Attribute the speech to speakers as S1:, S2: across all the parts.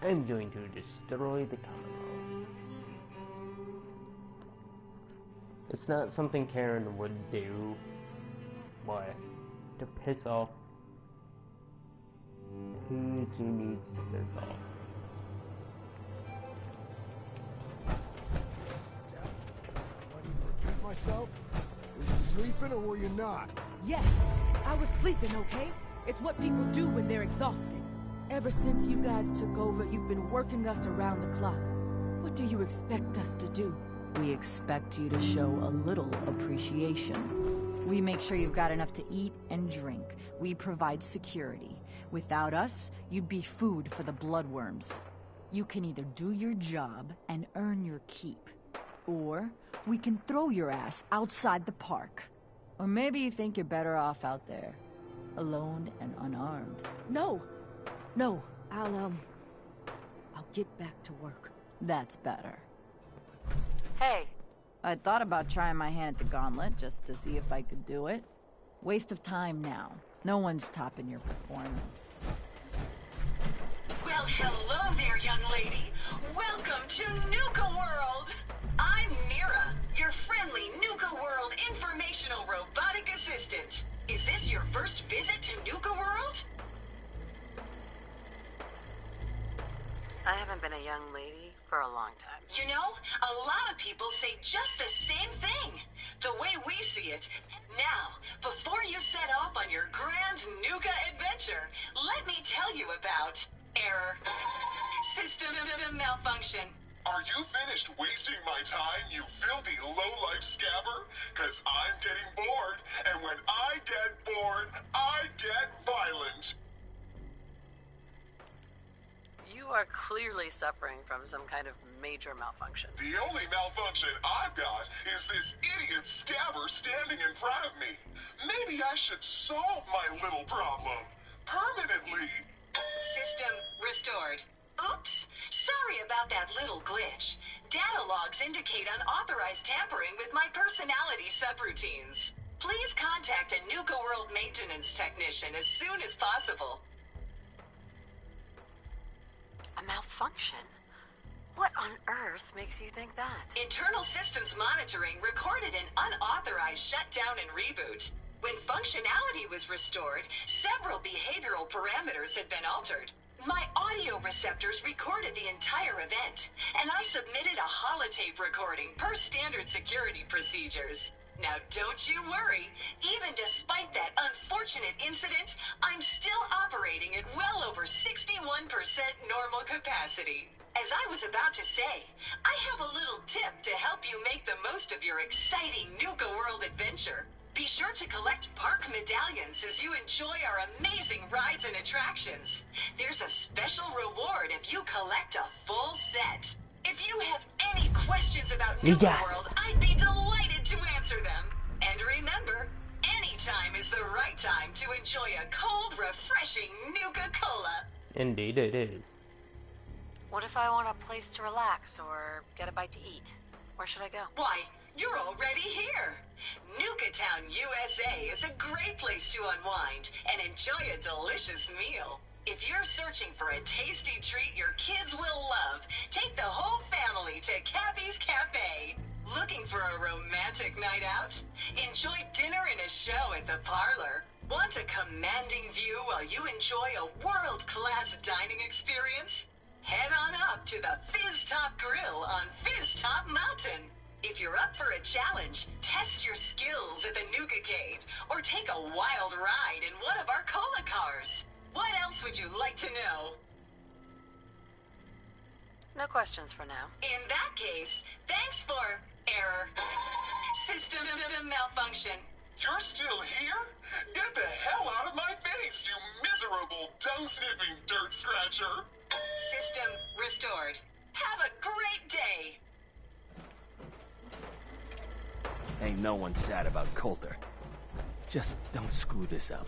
S1: I'm going to destroy the Commonwealth. It's not something Karen would do, but to piss off who she needs to piss off.
S2: Repeat myself? Was you sleeping or were you not?
S3: Yes, I was sleeping, okay? It's what people do when they're exhausted. Ever since you guys took over, you've been working us around the clock. What do you expect us to do?
S4: We expect you to show a little appreciation. We make sure you've got enough to eat and drink. We provide security. Without us, you'd be food for the bloodworms. You can either do your job and earn your keep, or we can throw your ass outside the park. Or maybe you think you're better off out there, alone and unarmed.
S3: No, I'll get back to work.
S4: That's better. Hey, I thought about trying my hand at the gauntlet just to see if I could do it. Waste of time now. No one's topping your performance.
S5: Well, hello there, young lady. Welcome to Nuka World. I'm Mira, your friendly Nuka World informational robotic assistant. Is this your first visit to Nuka World?
S6: I haven't been a young lady for a long time.
S5: You know, a lot of people say just the same thing. The way we see it. Now, before you set off on your grand Nuka adventure, let me tell you about error. System malfunction.
S7: Are you finished wasting my time, you filthy low-life scabber? 'Cause I'm getting bored, and when I get bored, I get violent.
S6: You are clearly suffering from some kind of major malfunction.
S7: The only malfunction I've got is this idiot scabber standing in front of me. Maybe I should solve my little problem permanently.
S5: System restored. Oops, sorry about that little glitch. Data logs indicate unauthorized tampering with my personality subroutines. Please contact a Nuka World maintenance technician as soon as possible.
S6: A malfunction? What on earth makes you think that?
S5: Internal systems monitoring recorded an unauthorized shutdown and reboot. When functionality was restored, several behavioral parameters had been altered. My audio receptors recorded the entire event, and I submitted a holotape recording per standard security procedures. Now don't you worry, even despite that unfortunate incident, I'm still operating at well over 61% normal capacity. As I was about to say, I have a little tip to help you make the most of your exciting Nuka World adventure. Be sure to collect park medallions as you enjoy our amazing rides and attractions. There's a special reward if you collect a full set. If you have any questions about Nuka World, I'd be delighted to answer them. And remember, any time is the right time to enjoy a cold, refreshing Nuka-Cola.
S1: Indeed it is.
S6: What if I want a place to relax or get a bite to eat? Where should I go?
S5: Why, you're already here. Nuka Town, USA is a great place to unwind and enjoy a delicious meal. If you're searching for a tasty treat your kids will love, take the whole family to Cappy's Cafe. Looking for a romantic night out? Enjoy dinner and a show at the parlor. Want a commanding view while you enjoy a world-class dining experience? Head on up to the Fizz Top Grill on Fizz Top Mountain. If you're up for a challenge, test your skills at the Nuka-Cade, or take a wild ride in one of our cola cars. What else would you like to know?
S6: No questions for now.
S5: In that case, thanks for error. System malfunction.
S7: You're still here? Get the hell out of my face, you miserable, dung-sniffing dirt scratcher!
S5: System restored. Have a great day!
S8: Ain't no one sad about Coulter. Just don't screw this up.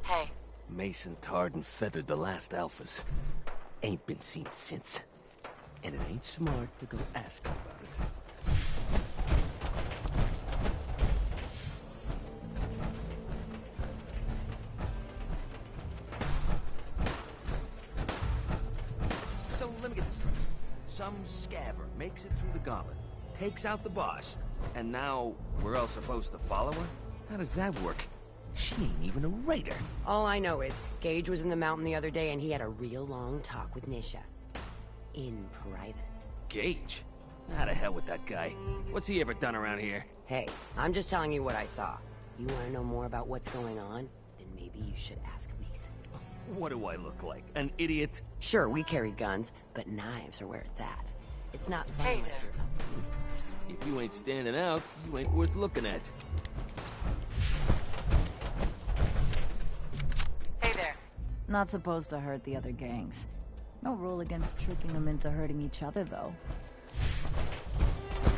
S6: Hey.
S8: Mason tarred and feathered the last alphas. Ain't been seen since. And it ain't smart to go ask him about it. let me get this straight. Some scaver makes it through the gauntlet, takes out the boss, and now we're all supposed to follow her? How does that work? She ain't even a raider.
S9: All I know is, Gage was in the mountain the other day and he had a real long talk with Nisha. In private.
S8: Gage? How the hell with that guy? What's he ever done around here?
S9: Hey, I'm just telling you what I saw. You want to know more about what's going on? Then maybe you should ask Mason.
S8: What do I look like? An idiot?
S9: Sure, we carry guns, but knives are where it's at. It's not fun
S6: Hey
S9: unless
S6: there.
S9: you're up close and personal.
S8: If you ain't standing out, you ain't worth looking at.
S6: Hey there.
S4: Not supposed to hurt the other gangs. No rule against tricking them into hurting each other, though.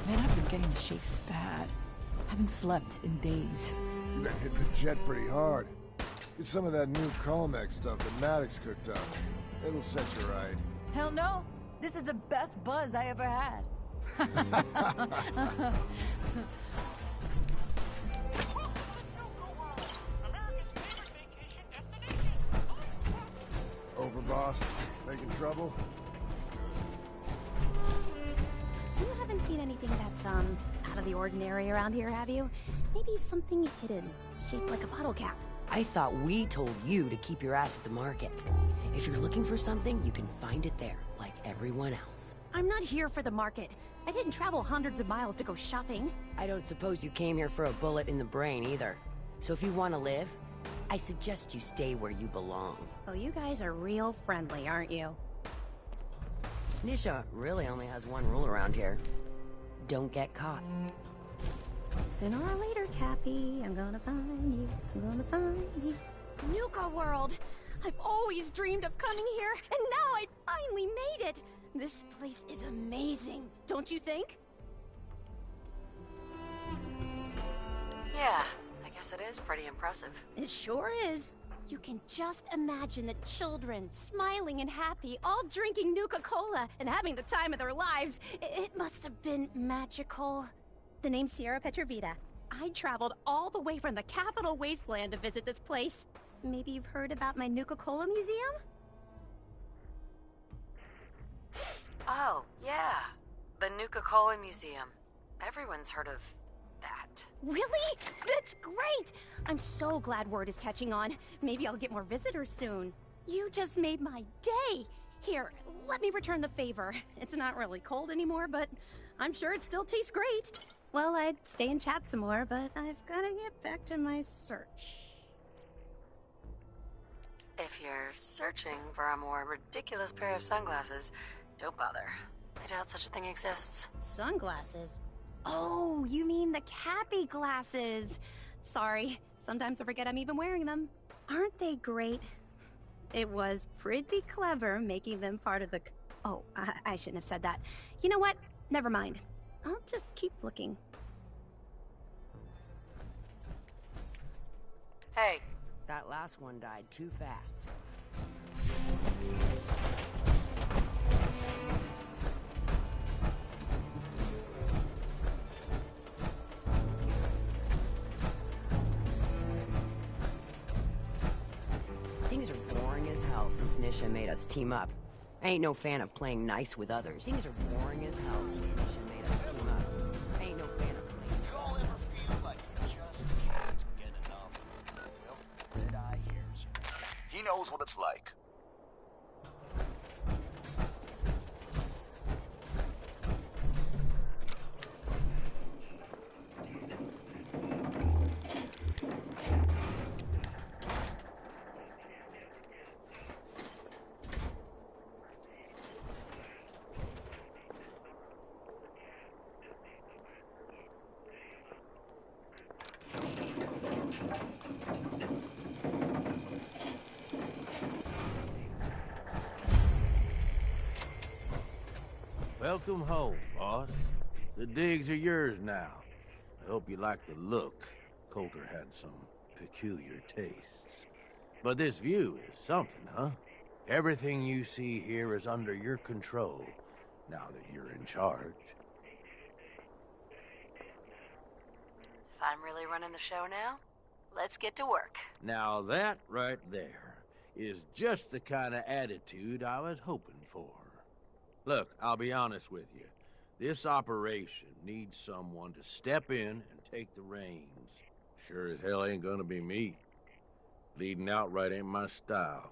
S4: Man, I've been getting the shakes bad. Haven't slept in days.
S2: You've been hitting the jet pretty hard. Get some of that new Colmex stuff that Maddox cooked up. It'll set you right.
S4: Hell no! This is the best buzz I ever had.
S2: Over, boss. Making trouble?
S10: You haven't seen anything that's, out of the ordinary around here, have you? Maybe something hidden, shaped like a bottle cap.
S9: I thought we told you to keep your ass at the market. If you're looking for something, you can find it there, like everyone else.
S10: I'm not here for the market. I didn't travel hundreds of miles to go shopping.
S9: I don't suppose you came here for a bullet in the brain, either. So if you want to live, I suggest you stay where you belong.
S10: Oh, you guys are real friendly, aren't you?
S9: Nisha really only has one rule around here. Don't get caught.
S10: Sooner or later, Cappy, I'm gonna find you. I'm gonna find you. Nuka World! I've always dreamed of coming here, and now I finally made it! This place is amazing, don't you think?
S6: Yeah, I guess it is pretty impressive.
S10: It sure is. You can just imagine the children, smiling and happy, all drinking Nuka-Cola and having the time of their lives. It must have been magical. The name's Sierra Petrovita. I traveled all the way from the capital wasteland to visit this place. Maybe you've heard about my Nuka-Cola museum?
S6: Oh, yeah. The Nuka-Cola Museum. Everyone's heard of that.
S10: Really? That's great! I'm so glad word is catching on. Maybe I'll get more visitors soon. You just made my day! Here, let me return the favor. It's not really cold anymore, but I'm sure it still tastes great. Well, I'd stay and chat some more, but I've gotta get back to my search.
S6: If you're searching for a more ridiculous pair of sunglasses, don't bother. I doubt such a thing exists.
S10: Sunglasses? Oh, you mean the Cappy glasses. Sorry, sometimes I forget I'm even wearing them. Aren't they great? It was pretty clever making them part of the... Oh, I shouldn't have said that. You know what? Never mind. I'll just keep looking.
S6: Hey.
S9: That last one died too fast. Things are boring as hell since Nisha made us team up. I ain't no fan of playing nice with others. Things are boring as hell since Nisha made us team up. I ain't no fan of playing.
S11: You all ever feel like you just can't get enough? Well, Red Eye hears you. He knows what it's like.
S12: Welcome home, boss. The digs are yours now. I hope you like the look. Coulter had some peculiar tastes. But this view is something, huh? Everything you see here is under your control, now that you're in charge.
S6: If I'm really running the show now, let's get to work.
S12: Now that right there is just the kind of attitude I was hoping for. Look, I'll be honest with you. This operation needs someone to step in and take the reins. Sure as hell ain't gonna be me. Leading outright ain't my style.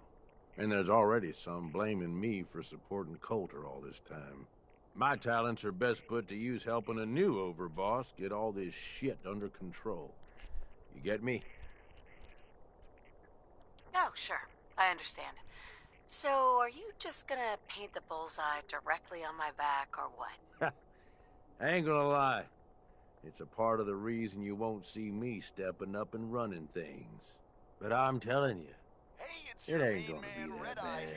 S12: And there's already some blaming me for supporting Coulter all this time. My talents are best put to use helping a new overboss get all this shit under control. You get me?
S6: Oh, sure. I understand. So, are you just gonna paint the bullseye directly on my back, or what?
S12: I ain't gonna lie. It's a part of the reason you won't see me stepping up and running things. But I'm telling you, it ain't gonna be that bad.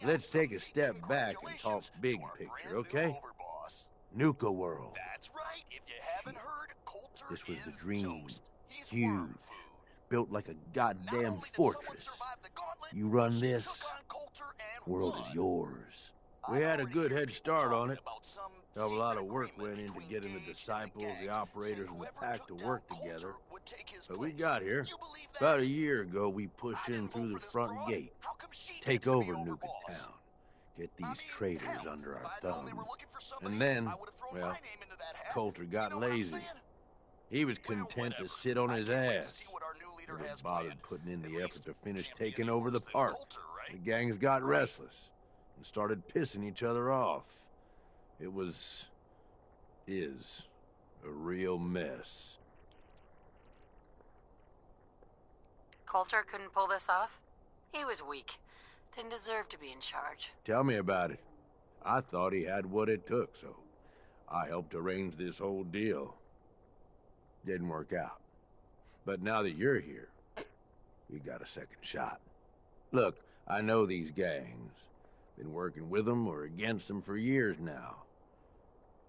S12: Let's take a step back and talk big picture, okay? Nuka World.
S11: That's right. If you haven't heard, Coulter
S12: This was the
S11: is
S12: dream.
S11: toast. He's
S12: Huge.
S11: worm food.
S12: Built like a goddamn fortress. You run this, world is yours. We had a good head start on it. A lot of work went into getting the disciples, the operators, and the pack to work together. But we got here. About a year ago, we pushed in through the front gate. Take over Nuka Town. Get these traitors under our thumb. And then, well, Coulter got lazy. He was content to sit on his ass. Never bothered putting in the effort to finish taking over the park. The gangs got restless and started pissing each other off. It is a real mess.
S6: Coulter couldn't pull this off? He was weak. Didn't deserve to be in charge.
S12: Tell me about it. I thought he had what it took, so I helped arrange this whole deal. Didn't work out. But now that you're here, we got a second shot. Look, I know these gangs. Been working with them or against them for years now.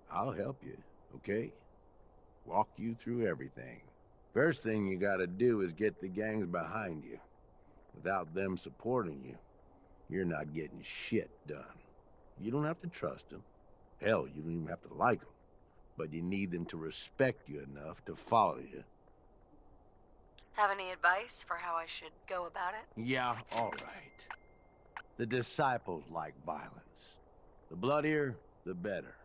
S12: I'll help you, okay? Walk you through everything. First thing you gotta do is get the gangs behind you. Without them supporting you, you're not getting shit done. You don't have to trust them. Hell, you don't even have to like them. But you need them to respect you enough to follow you.
S6: Have any advice for how I should go about it?
S12: Yeah, all right. The disciples like violence. The bloodier, the better.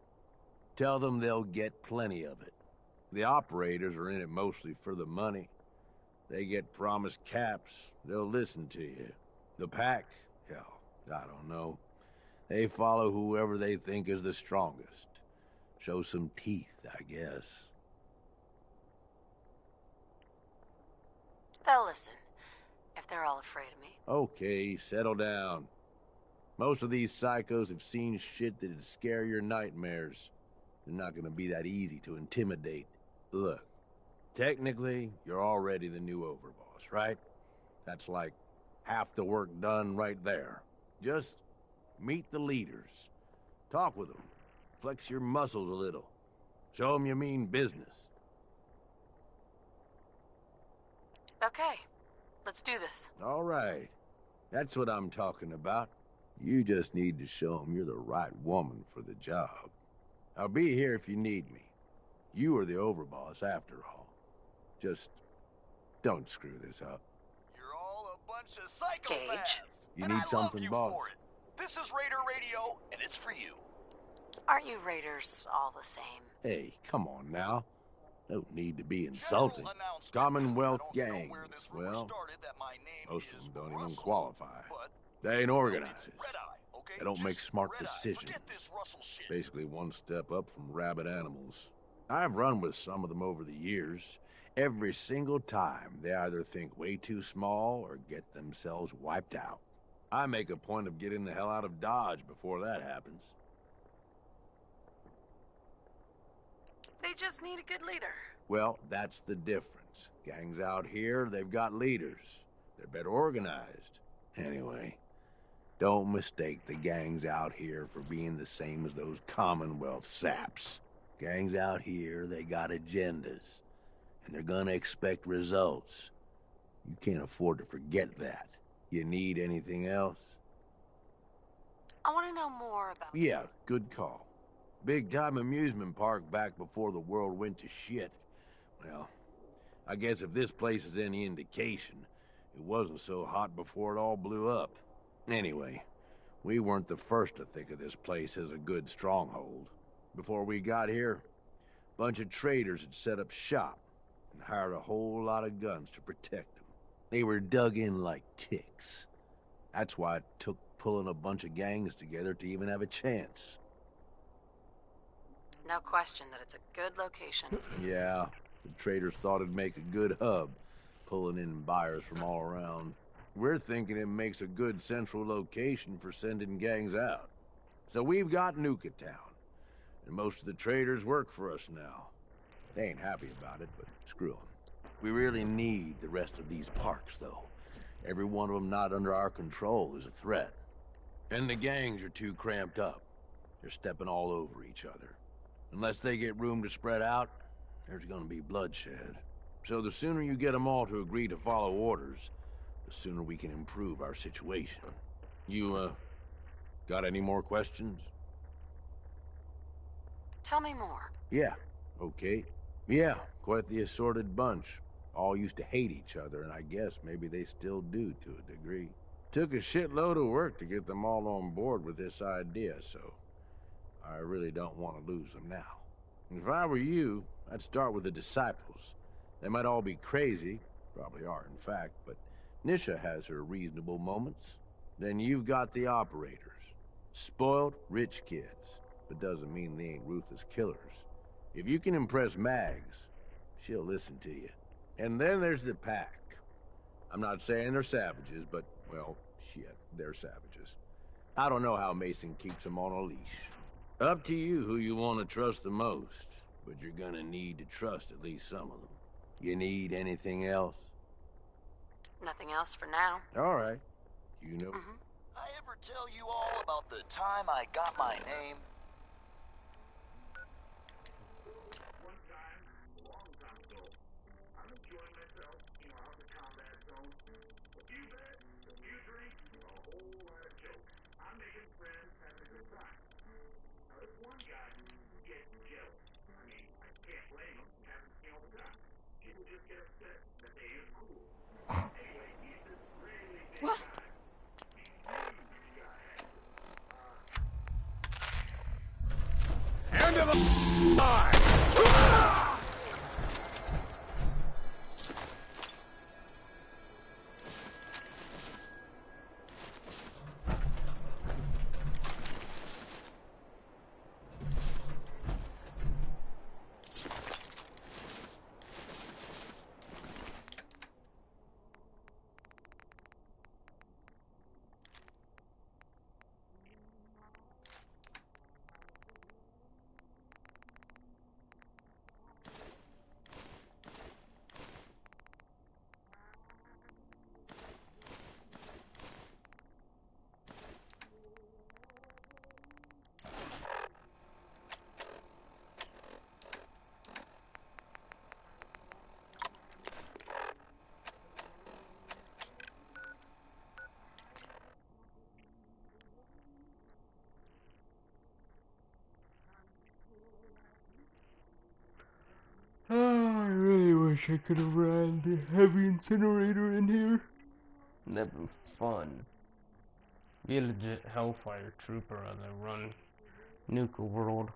S12: Tell them they'll get plenty of it. The operators are in it mostly for the money. They get promised caps, they'll listen to you. The pack, hell, I don't know. They follow whoever they think is the strongest. Show some teeth, I guess.
S6: They'll listen, if they're all afraid of me.
S12: Okay, settle down. Most of these psychos have seen shit that'd scare your nightmares. They're not gonna be that easy to intimidate. Look, technically, you're already the new overboss, right? That's like half the work done right there. Just meet the leaders. Talk with them. Flex your muscles a little. Show them you mean business.
S6: Okay, let's do this.
S12: All right. That's what I'm talking about. You just need to show them you're the right woman for the job. I'll be here if you need me. You are the overboss after all. Just don't screw this up.
S11: You're all a bunch of psychopaths.
S12: You
S11: and
S12: need
S11: I
S12: something,
S11: love you
S12: boss?
S11: for it. This is Raider Radio, and it's for you.
S6: Aren't you raiders all the same?
S12: Hey, come on now. Don't need to be insulting. Commonwealth gangs, well, most of them don't even qualify. They ain't organized. They don't make smart decisions. Basically one step up from rabid animals. I've run with some of them over the years. Every single time, they either think way too small or get themselves wiped out. I make a point of getting the hell out of Dodge before that happens.
S6: They just need a good leader.
S12: Well, that's the difference. Gangs out here, they've got leaders. They're better organized. Anyway, don't mistake the gangs out here for being the same as those Commonwealth saps. Gangs out here, they got agendas. And they're gonna expect results. You can't afford to forget that. You need anything else?
S6: I want to know more about...
S12: Yeah, good call. Big-time amusement park back before the world went to shit. Well, I guess if this place is any indication, it wasn't so hot before it all blew up. Anyway, We weren't the first to think of this place as a good stronghold. Before we got here, a bunch of traders had set up shop and hired a whole lot of guns to protect them. They were dug in like ticks. That's why it took pulling a bunch of gangs together to even have a chance.
S6: No question that it's a good location.
S12: Yeah, the traders thought it'd make a good hub, pulling in buyers from all around. We're thinking it makes a good central location for sending gangs out. So we've got Nuka Town, and most of the traders work for us now. They ain't happy about it, but screw them. We really need the rest of these parks, though. Every one of them not under our control is a threat. And the gangs are too cramped up. They're stepping all over each other. Unless they get room to spread out, there's gonna be bloodshed. So the sooner you get them all to agree to follow orders, the sooner we can improve our situation. You, got any more questions?
S6: Tell me more.
S12: Yeah, okay. Yeah, quite the assorted bunch. All used to hate each other, and I guess maybe they still do to a degree. Took a shitload of work to get them all on board with this idea, so I really don't want to lose them now. If I were you, I'd start with the disciples. They might all be crazy, probably are in fact, but Nisha has her reasonable moments. Then you've got the operators. Spoiled, rich kids, but doesn't mean they ain't ruthless killers. If you can impress Mags, she'll listen to you. And then there's the pack. I'm not saying they're savages, but, well, shit, they're savages. I don't know how Mason keeps them on a leash. Up to you who you want to trust the most, but you're gonna need to trust at least some of them. You need anything else?
S6: Nothing else for now.
S12: All right. You know...
S11: I ever tell you all about the time I got my name?
S6: What?
S2: End of the line!
S1: I really wish I could have ran the heavy incinerator in here. That'd be fun. Be a legit Hellfire trooper on the run Nuka World.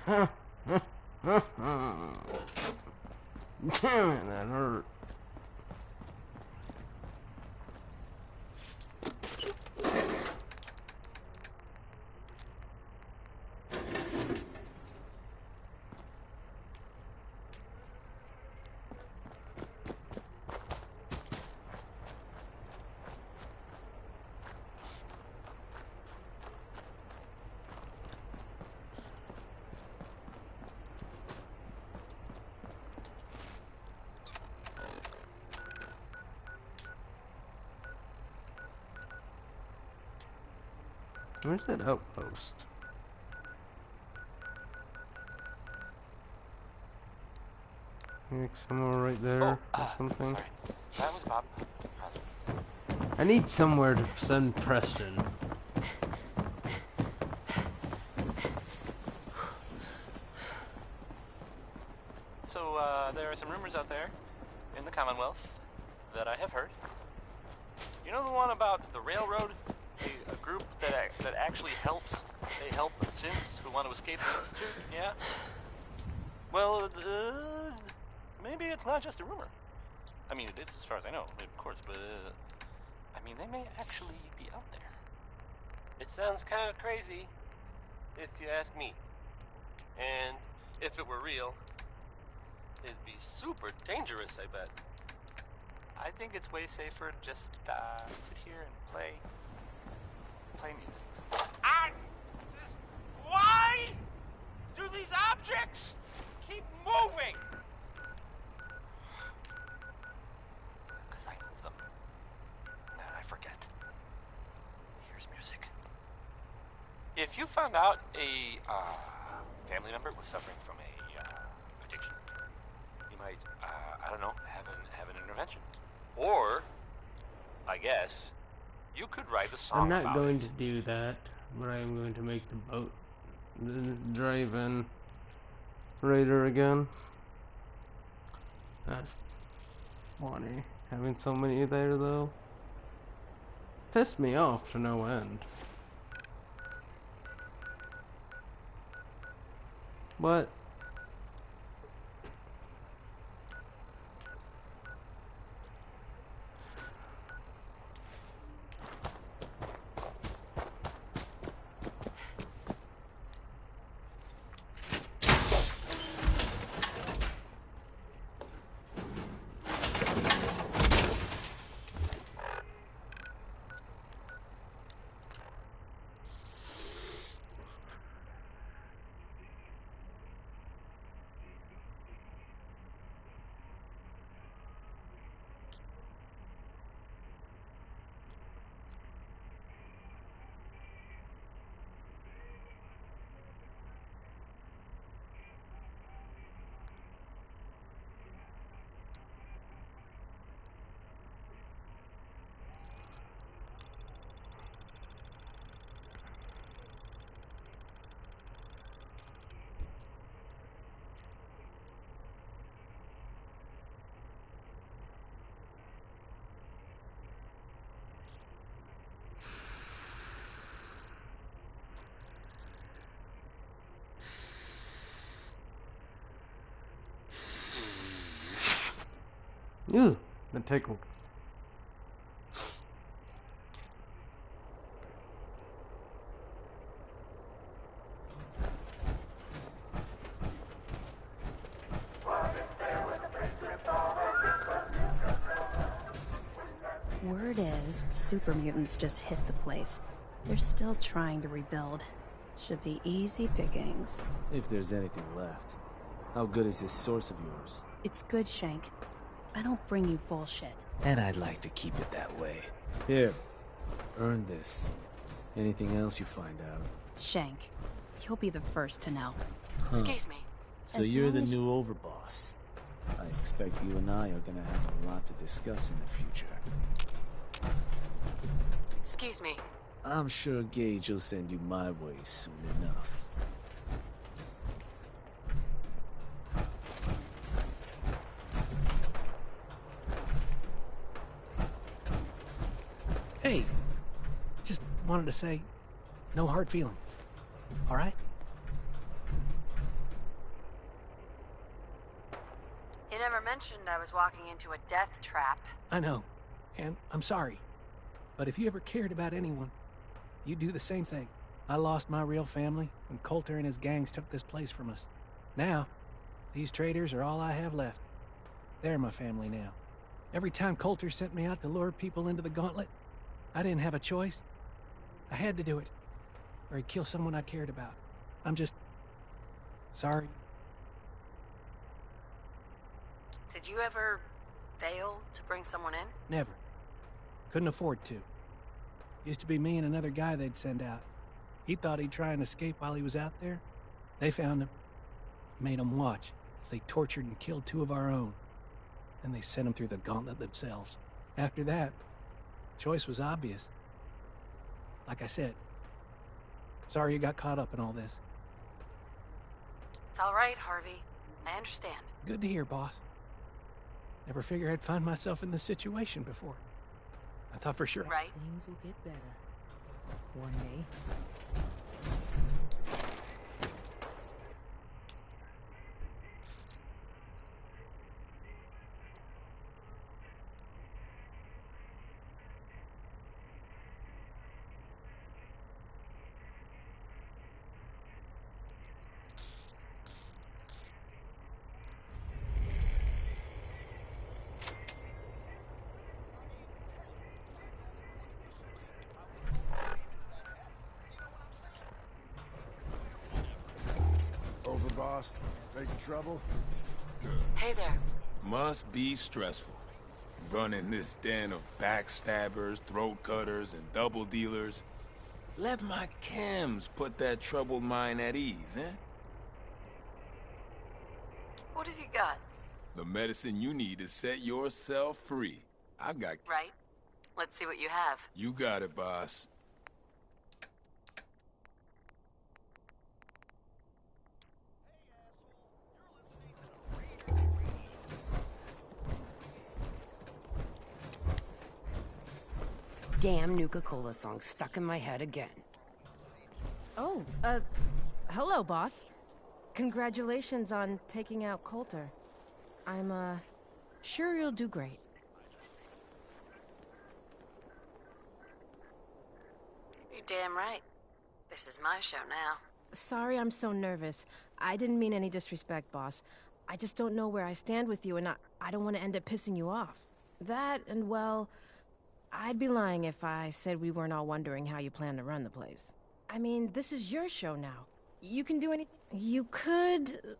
S1: Damn it, that hurt. Where's that outpost? Like somewhere right there or something.
S13: Sorry. That was Bob.
S1: I need somewhere to send Preston.
S13: So, there are some rumors out there in the Commonwealth that I have heard. You know the one about the railroad? A group that actually helps. They help synths who want to escape the Institute, yeah? Well, maybe it's not just a rumor. I mean, it is as far as I know, of course, but, I mean, they may actually be out there.
S14: It sounds kind of crazy, if you ask me. And if it were real, it'd be super dangerous, I bet.
S13: I think it's way safer to just, sit here and play music.
S14: Why do these objects keep moving?
S13: Because I move them. And then I forget. Here's music. If you found out a family member was suffering from a addiction, you might, I don't know, have an intervention. Or, I guess, you could write a song
S1: I'm not
S13: about
S1: going
S13: it.
S1: to do that, but I am going to make the boat drive-in raider again. That's funny. Having so many there, though. Pissed me off to no end. But ew, that tickled.
S10: Word is, super mutants just hit the place. They're still trying to rebuild. Should be easy pickings.
S15: If there's anything left. How good is this source of yours?
S10: It's good, Shank. I don't bring you bullshit.
S15: And I'd like to keep it that way. Here, earn this. Anything else you find out?
S10: Shank, you'll be the first to know.
S15: Huh.
S6: Excuse me.
S15: So
S10: As
S15: you're
S10: long
S15: the
S10: as-
S15: new overboss. I expect you and I are gonna have a lot to discuss in the future.
S6: Excuse me.
S15: I'm sure Gage will send you my way soon enough.
S16: Hey, just wanted to say, no hard feeling. All right?
S6: mentioned I was walking into a death trap.
S16: I know, and I'm sorry. But if you ever cared about anyone, you'd do the same thing. I lost my real family when Coulter and his gangs took this place from us. Now, these traitors are all I have left. They're my family now. Every time Coulter sent me out to lure people into the gauntlet, I didn't have a choice. I had to do it, or he'd kill someone I cared about. I'm just... sorry.
S6: Did you ever fail to bring someone in?
S16: Never. Couldn't afford to. Used to be me and another guy they'd send out. He thought he'd try and escape while he was out there. They found him. Made him watch as they tortured and killed 2 of our own. And they sent him through the gauntlet themselves. After that, choice was obvious. Like I said, sorry you got caught up in all this.
S6: It's all right, Harvey. I understand.
S16: Good to hear, boss. Never figured I'd find myself in this situation before. I thought for sure...
S6: Right.
S3: Things will get better. One day.
S2: Over, boss. Making trouble?
S6: Hey there.
S17: Must be stressful. Running this den of backstabbers, throat cutters, and double dealers. Let my chems put that troubled mind at ease, eh?
S6: What have you got?
S17: The medicine you need to set yourself free. I got...
S6: Right. Let's see what you have.
S17: You got it, boss.
S9: Damn Nuka-Cola song stuck in my head again.
S3: Oh, hello, boss. Congratulations on taking out Coulter. I'm, sure you'll do great.
S6: You're damn right. This is my show now.
S3: Sorry I'm so nervous. I didn't mean any disrespect, boss. I just don't know where I stand with you, and I don't want to end up pissing you off. That, and well, I'd be lying if I said we weren't all wondering how you plan to run the place. I mean, this is your show now. You can do anything. You could...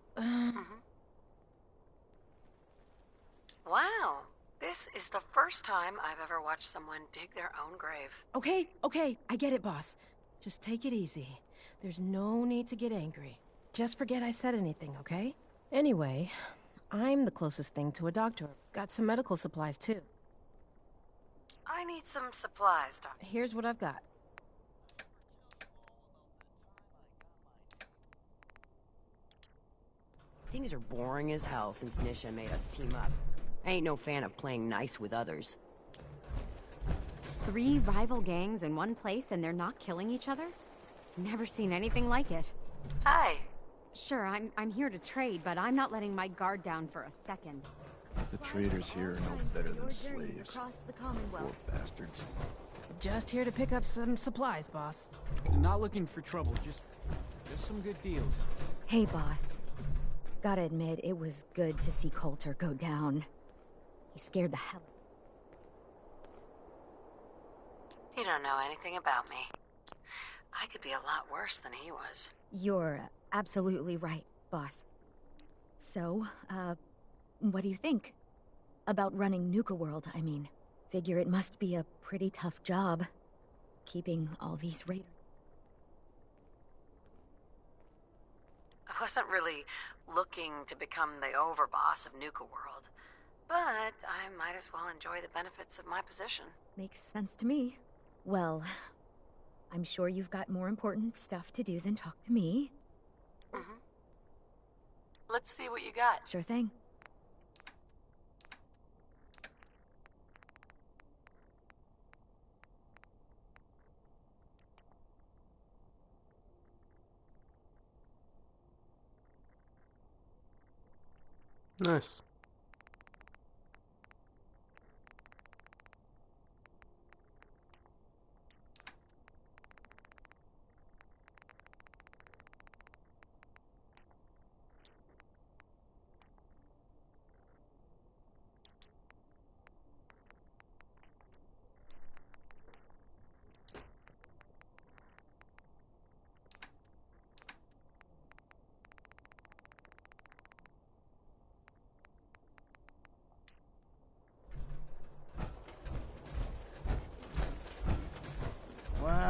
S6: Wow. This is the first time I've ever watched someone dig their own grave.
S3: Okay, I get it, boss. Just take it easy. There's no need to get angry. Just forget I said anything, okay? Anyway, I'm the closest thing to a doctor. Got some medical supplies, too.
S6: I need some supplies, Doc.
S3: Here's what I've got.
S9: Things are boring as hell since Nisha made us team up. I ain't no fan of playing nice with others.
S18: 3 rival gangs in one place and they're not killing each other? Never seen anything like it.
S6: Hi.
S18: Sure, I'm here to trade, but I'm not letting my guard down for a second.
S19: The traders here are no better than slaves.
S18: Across the Commonwealth.
S19: Poor bastards.
S3: Just here to pick up some supplies, boss.
S15: Not looking for trouble, just some good deals.
S18: Hey, boss. Gotta admit, it was good to see Coulter go down. He scared the hell.
S6: You don't know anything about me. I could be a lot worse than he was.
S18: You're absolutely right, boss. So, what do you think? About running Nuka World, I mean. Figure it must be a pretty tough job, keeping all these raiders.
S6: I wasn't really looking to become the overboss of Nuka World, but I might as well enjoy the benefits of my position.
S18: Makes sense to me. Well, I'm sure you've got more important stuff to do than talk to me.
S6: Let's see what you got.
S18: Sure thing.
S1: Nice.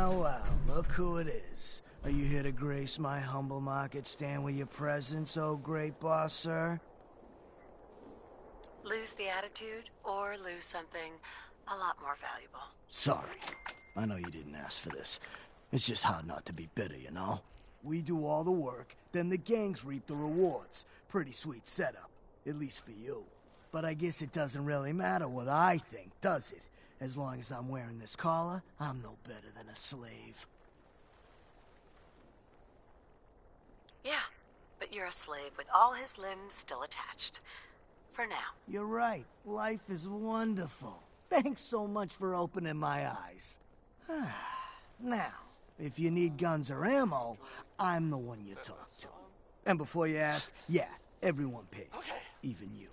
S20: Well, well, look who it is. Are you here to grace my humble market stand with your presence, oh great boss, sir?
S6: Lose the attitude or lose something a lot more valuable.
S20: Sorry. I know you didn't ask for this. It's just hard not to be bitter, you know? We do all the work, then the gangs reap the rewards. Pretty sweet setup, at least for you. But I guess it doesn't really matter what I think, does it? As long as I'm wearing this collar, I'm no better than a slave.
S6: Yeah, but you're a slave with all his limbs still attached. For now.
S20: You're right. Life is wonderful. Thanks so much for opening my eyes. Now, if you need guns or ammo, I'm the one you talk to. And before you ask, yeah, everyone pays. Okay. Even you.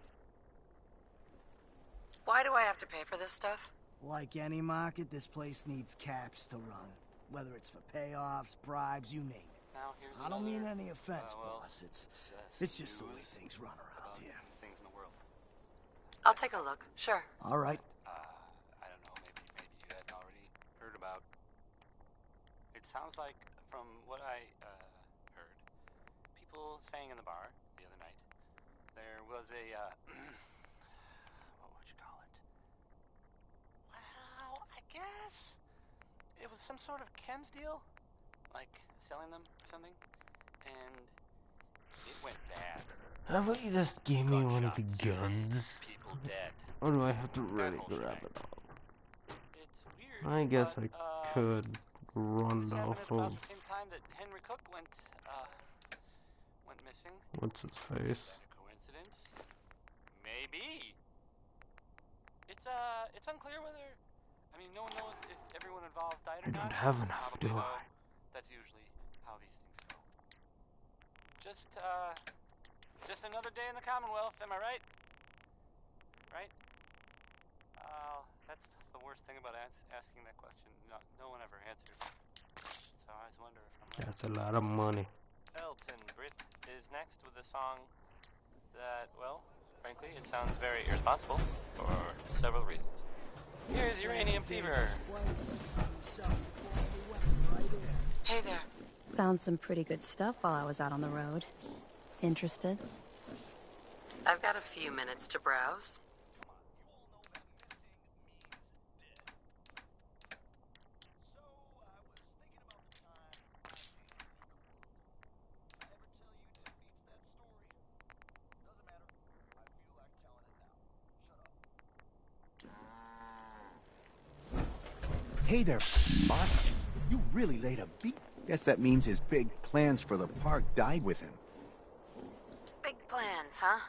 S6: Why do I have to pay for this stuff?
S20: Like any market, this place needs caps to run. Whether it's for payoffs, bribes, you name it.
S13: Now,
S20: I don't mean any offense, boss. It's just the way things run around here.
S13: Things in the world.
S6: I'll take a look, sure.
S20: All right.
S13: I don't know, maybe you hadn't already heard about. It sounds like, from what I heard, people saying in the bar the other night, there was a, what would you call it? Well, I guess it was some sort of chems deal, like selling them or something, and it went bad.
S1: How about you just give me one of the guns?
S13: People dead.
S1: Or do I have to really grab it all?
S13: It's weird.
S1: I guess I could run
S13: This
S1: off
S13: happened
S1: of
S13: about the same time that Henry Cook went missing.
S1: what's his face.
S13: Is that a coincidence? Maybe. It's unclear whether. I mean, no one knows if everyone involved died or
S1: I
S13: not.
S1: don't have enough,
S13: Probably,
S1: do
S13: though,
S1: I?
S13: that's usually how these things go. Just another day in the Commonwealth, am I right? Right? That's the worst thing about asking that question. No one ever answers. So I always wonder if I'm right.
S1: That's a lot of money.
S13: Elton Britt is next with a song that, well, frankly, it sounds very irresponsible for several reasons. Here's Uranium Fever.
S6: Hey there.
S10: Found some pretty good stuff while I was out on the road. Interested?
S6: I've got a few minutes to browse.
S21: Hey there, boss. You really laid a beat. Guess that means his big plans for the park died with him.
S6: Big plans, huh?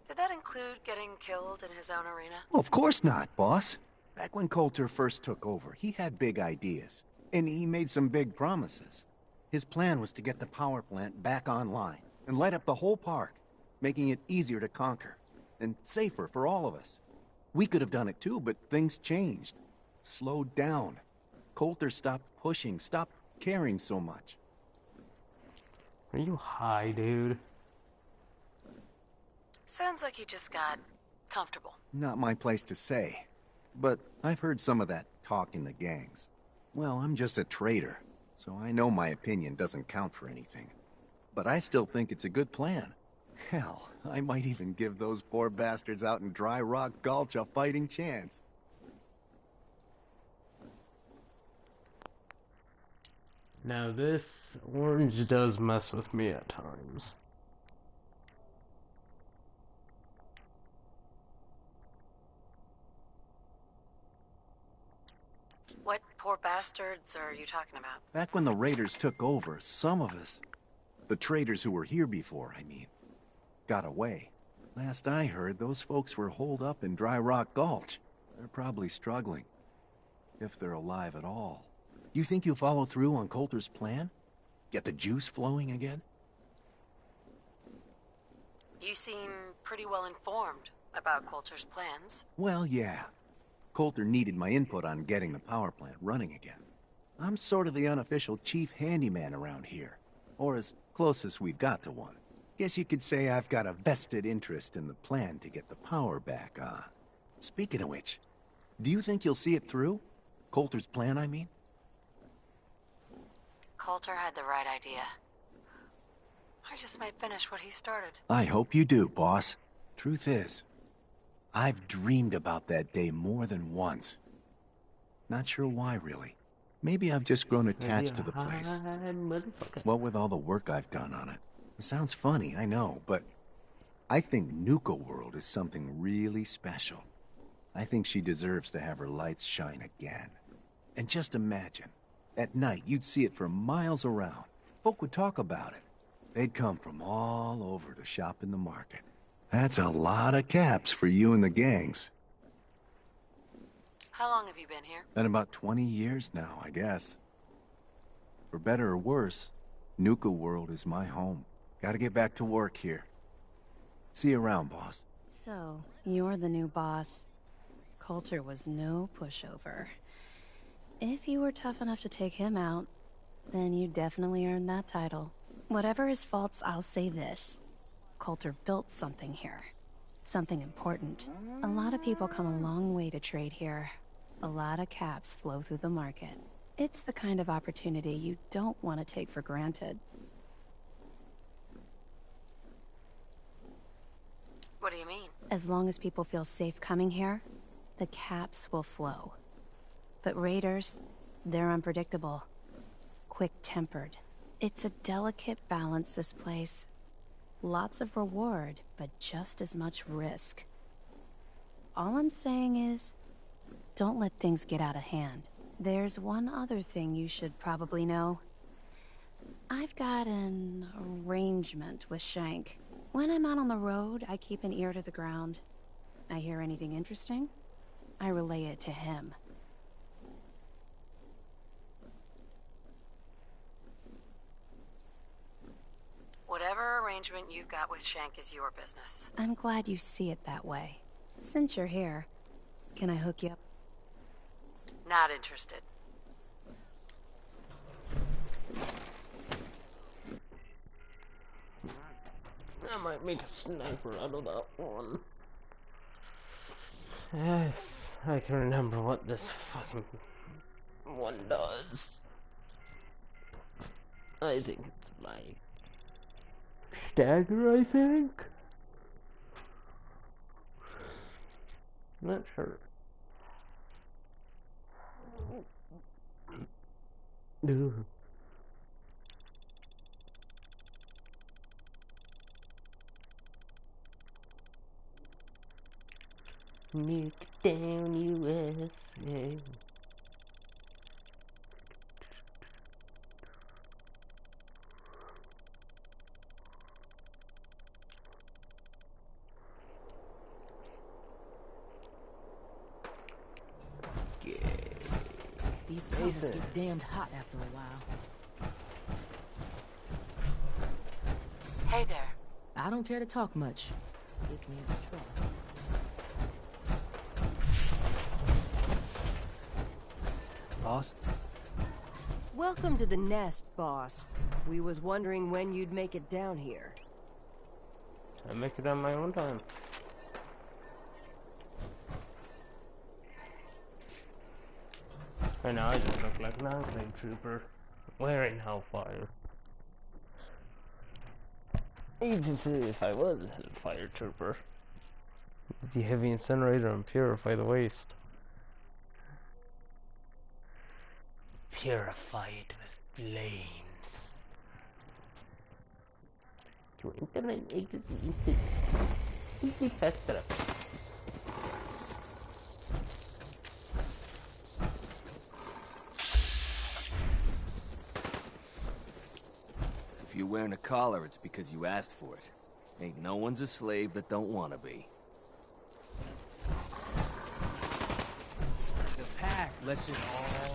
S6: Did that include getting killed in his own arena?
S21: Well, of course not, boss. Back when Coulter first took over, he had big ideas. And he made some big promises. His plan was to get the power plant back online and light up the whole park, making it easier to conquer and safer for all of us. We could have done it too, but things changed. Slowed down. Coulter stopped pushing, stopped caring so much.
S1: Are you high, dude?
S6: Sounds like you just got comfortable.
S21: Not my place to say. But I've heard some of that talk in the gangs. Well, I'm just a trader, so I know my opinion doesn't count for anything. But I still think it's a good plan. Hell, I might even give those poor bastards out in Dry Rock Gulch a fighting chance.
S1: Now this orange does mess with me at times.
S6: What poor bastards are you talking about?
S21: Back when the Raiders took over, some of us, the traders who were here before, I mean, got away. Last I heard, those folks were holed up in Dry Rock Gulch. They're probably struggling. If they're alive at all. You think you'll follow through on Coulter's plan? Get the juice flowing again?
S6: You seem pretty well informed about Coulter's plans.
S21: Well, yeah. Coulter needed my input on getting the power plant running again. I'm sort of the unofficial chief handyman around here. Or as close as we've got to one. Guess you could say I've got a vested interest in the plan to get the power back on. Speaking of which, do you think you'll see it through? Coulter's plan, I mean?
S6: Coulter had the right idea. I just might finish what he started.
S21: I hope you do, boss. Truth is, I've dreamed about that day more than once. Not sure why, really. Maybe I've just grown attached to the place. What with all the work I've done on it. It sounds funny, I know, but I think Nuka World is something really special. I think she deserves to have her lights shine again. And just imagine, at night you'd see it for miles around. Folk would talk about it. They'd come from all over to shop in the market. That's a lot of caps for you and the gangs.
S6: How long have you been here?
S21: Been about 20 years now, I guess. For better or worse, Nuka World is my home. Gotta get back to work here. See you around, boss.
S10: So, you're the new boss. Coulter was no pushover. If you were tough enough to take him out, then you definitely earned that title. Whatever his faults, I'll say this. Coulter built something here. Something important. A lot of people come a long way to trade here. A lot of caps flow through the market. It's the kind of opportunity you don't want to take for granted.
S6: What do you mean?
S10: As long as people feel safe coming here, the caps will flow. But raiders, they're unpredictable. Quick-tempered. It's a delicate balance, this place. Lots of reward, but just as much risk. All I'm saying is, don't let things get out of hand. There's one other thing you should probably know. I've got an arrangement with Shank. When I'm out on the road, I keep an ear to the ground. I hear anything interesting, I relay it to him.
S6: Whatever arrangement you've got with Shank is your business.
S10: I'm glad you see it that way. Since you're here, can I hook you up?
S6: Not interested.
S1: I might make a sniper out of that one. If I can remember what this fucking one does. I think it's like stagger, I think? Not sure. Dude. Nuke down USA.
S7: These covers get damned hot after a while.
S6: Hey there.
S7: I don't care to talk much. Give me a try.
S16: Boss?
S22: Welcome to the nest, boss. We was wondering when you'd make it down here.
S1: I make it on my own time. Right now I just look like an Enclave trooper wearing Hellfire. Even if I was a Hellfire trooper, the heavy incinerator and purify the waste. Purify it with flames. You ain't gonna make it easy faster.
S8: If you're wearing a collar, it's because you asked for it. Ain't no one's a slave that don't want to be.
S15: The pack lets it all hang.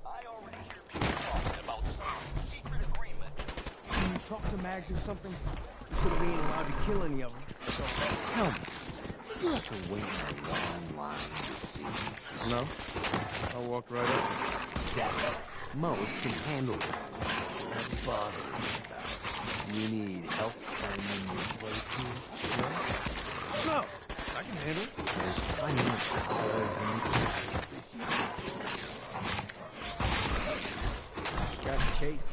S11: I already hear people talking about some secret agreement.
S15: Can you talk to Mags or something? So we ain't allowed to kill any of them. So
S8: tell me, you have to wait in a long line to see.
S15: No, I walked right up.
S8: Exactly. Most can handle it. Don't bother me about it. You need help finding your way to?
S15: No, I can handle it.
S8: There's plenty of collars and caps if you Chase.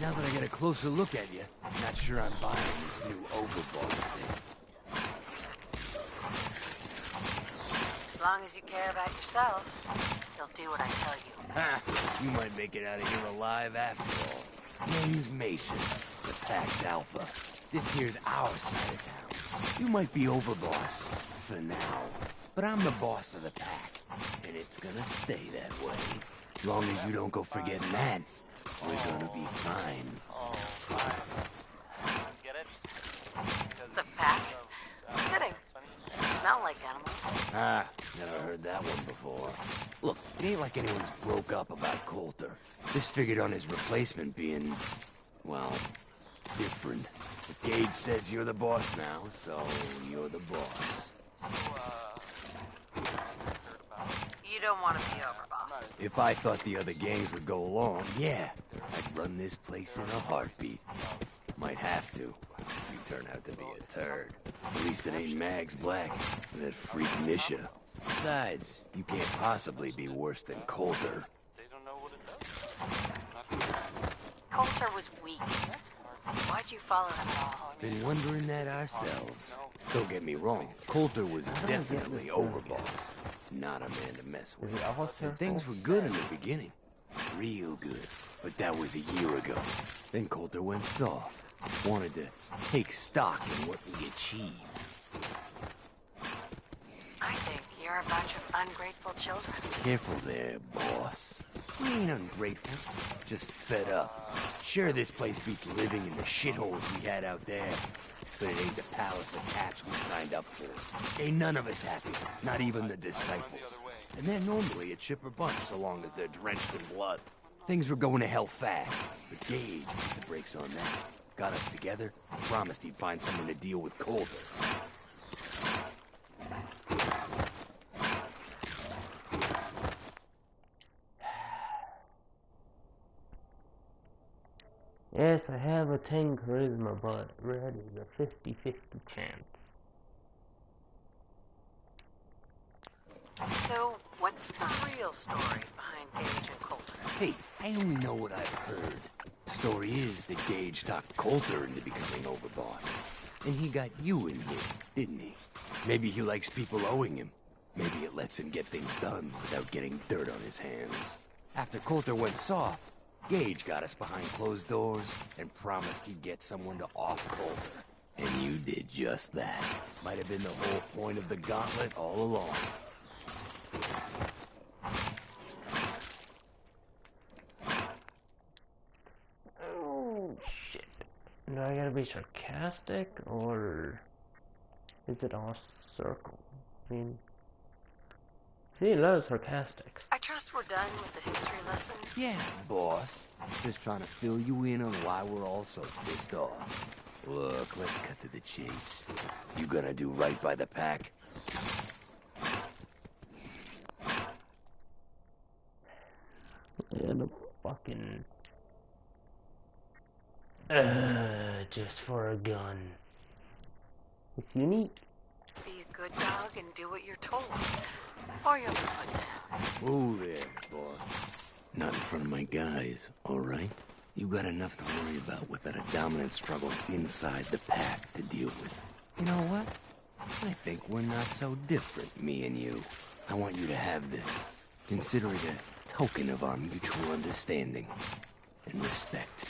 S8: Now that I get a closer look at you, I'm not sure I'm buying this new overboss thing.
S6: As long as you care about yourself, you'll do what I tell you.
S8: Ha! You might make it out of here alive after all. Name's Mason, the Pack's Alpha. This here's our side of town. You might be overboss, for now. But I'm the boss of the Pack, and it's gonna stay that way. Long as you don't go forgetting that, we're gonna be fine.
S13: Get it?
S6: The Pack? Kidding. They smell like animals.
S8: Ah, never heard that one before. Look, it ain't like anyone's broke up about Coulter. Just figured on his replacement being, well, different. But Gage says you're the boss now, so you're the boss.
S6: You don't want to be overboss.
S8: If I thought the other gangs would go along, yeah, I'd run this place in a heartbeat. Might have to. You turn out to be a turd. At least it ain't Mags Black, or that freak Nisha. Besides, you can't possibly be worse than Coulter.
S6: Coulter was weak. Why'd you follow him at all?
S8: Been wondering that ourselves. Don't get me wrong, Coulter was definitely overboss. Not a man to mess with. And things were good in the beginning. Real good. But that was a year ago. Then Coulter went soft. Wanted to take stock in what we achieved.
S6: I think you're a bunch of ungrateful children.
S8: Careful there, boss. We ain't ungrateful, just fed up. Sure, this place beats living in the shitholes we had out there. But it ain't the palace of caps we signed up for. Ain't none of us happy, not even the disciples. And they're normally a chipper bunch so long as they're drenched in blood. Things were going to hell fast, but Gage put the brakes on that. Got us together, promised he'd find someone to deal with Coulter.
S1: Yes, I have a 10 charisma, but red is a 50-50 chance.
S6: So, what's the real story behind Gage and Coulter?
S8: Hey, I only know what I've heard. The story is that Gage talked Coulter into becoming overboss. And he got you in here, didn't he? Maybe he likes people owing him. Maybe it lets him get things done without getting dirt on his hands. After Coulter went soft, Gage got us behind closed doors and promised he'd get someone to off Coulter. And you did just that. Might have been the whole point of the gauntlet all along.
S1: Oh, shit. Do I gotta be sarcastic, or is it all circle? I mean, he loves sarcastics.
S6: I trust we're done with the history lesson?
S8: Yeah, boss. Just trying to fill you in on why we're all so pissed off. Look, let's cut to the chase. You gonna do right by the Pack?
S1: Yeah, the fucking... just for a gun. It's unique.
S6: Be a good dog and do what you're told. Or you'll be put down.
S8: Whoa there, boss. Not in front of my guys, all right? You got enough to worry about without a dominant struggle inside the Pack to deal with. You know what? I think we're not so different, me and you. I want you to have this. Consider it a token of our mutual understanding and respect.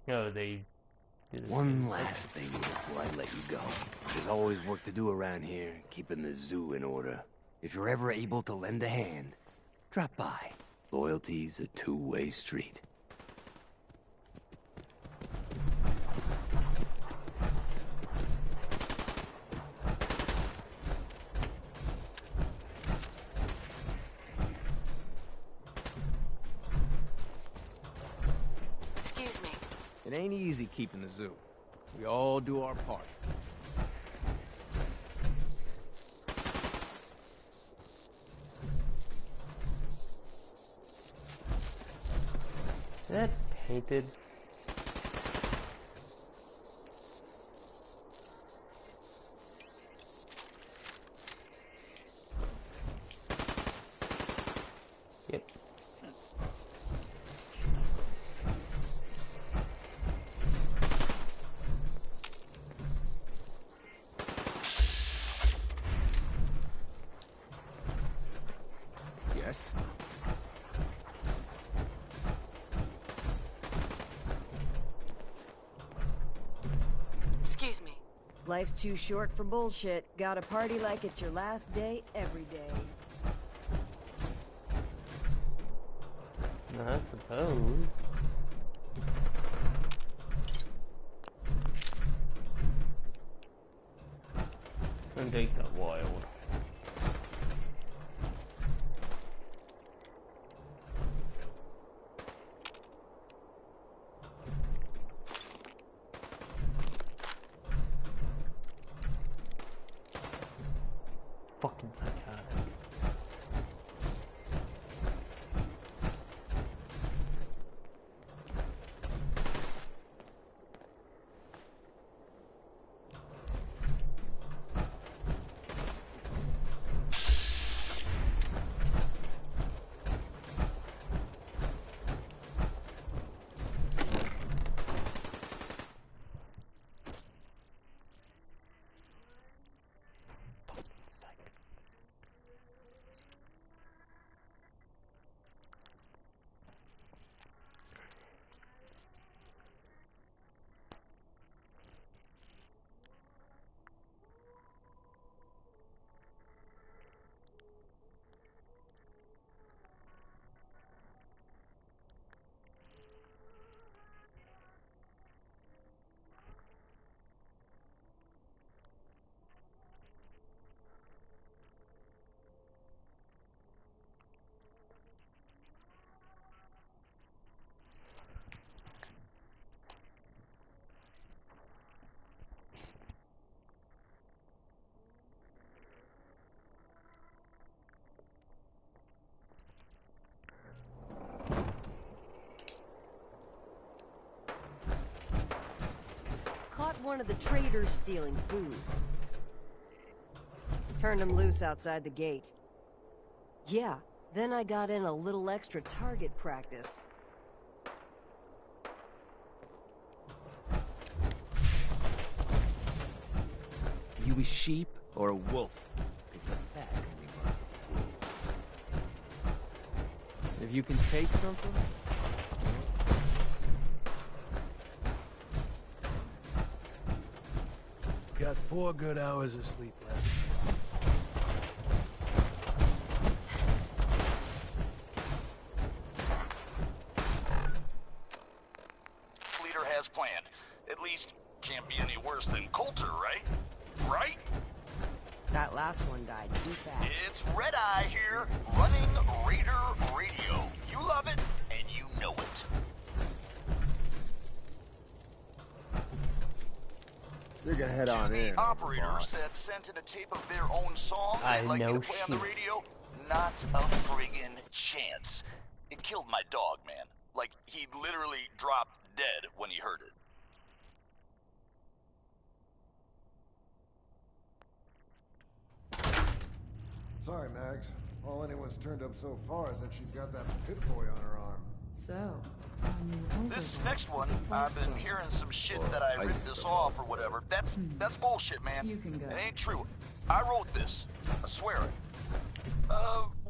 S1: No, they...
S8: One last thing before I let you go. There's always work to do around here, keeping the zoo in order. If you're ever able to lend a hand, drop by. Loyalty's a two-way street.
S6: Excuse me.
S16: It ain't easy keeping the zoo. We all do our part.
S1: Is that painted?
S9: course.
S6: Excuse me.
S22: Life's too short for bullshit. Gotta party like it's your last day every day.
S1: I suppose. And they got wild. Fucking psychotic.
S22: Caught one of the traders stealing food. Turned him loose outside the gate. Yeah, then I got in a little extra target practice.
S15: You a sheep or a wolf? 'Cause the pack only runs with wolves. If you can take something,
S16: Got 4 good hours of sleep last night.
S11: Leader has planned. At least, can't be any worse than Coulter, right? Right?
S9: That last one died too fast.
S11: It's Red Eye here, running Raider Radio. You love it, and you know it.
S2: You're gonna head on in.
S11: Operators that sent in a tape of their own song they'd like me to play on the
S1: shit.
S11: radio, not a friggin' chance. It killed my dog, man. Like, he literally dropped dead when he heard it.
S2: Sorry, Max. All anyone's turned up so far is that she's got that pit boy on her arm.
S7: So,
S11: This next one, I've been hearing some shit that I ripped this off or whatever. That's bullshit, man.
S7: You can go.
S11: It ain't true. I wrote this. I swear it.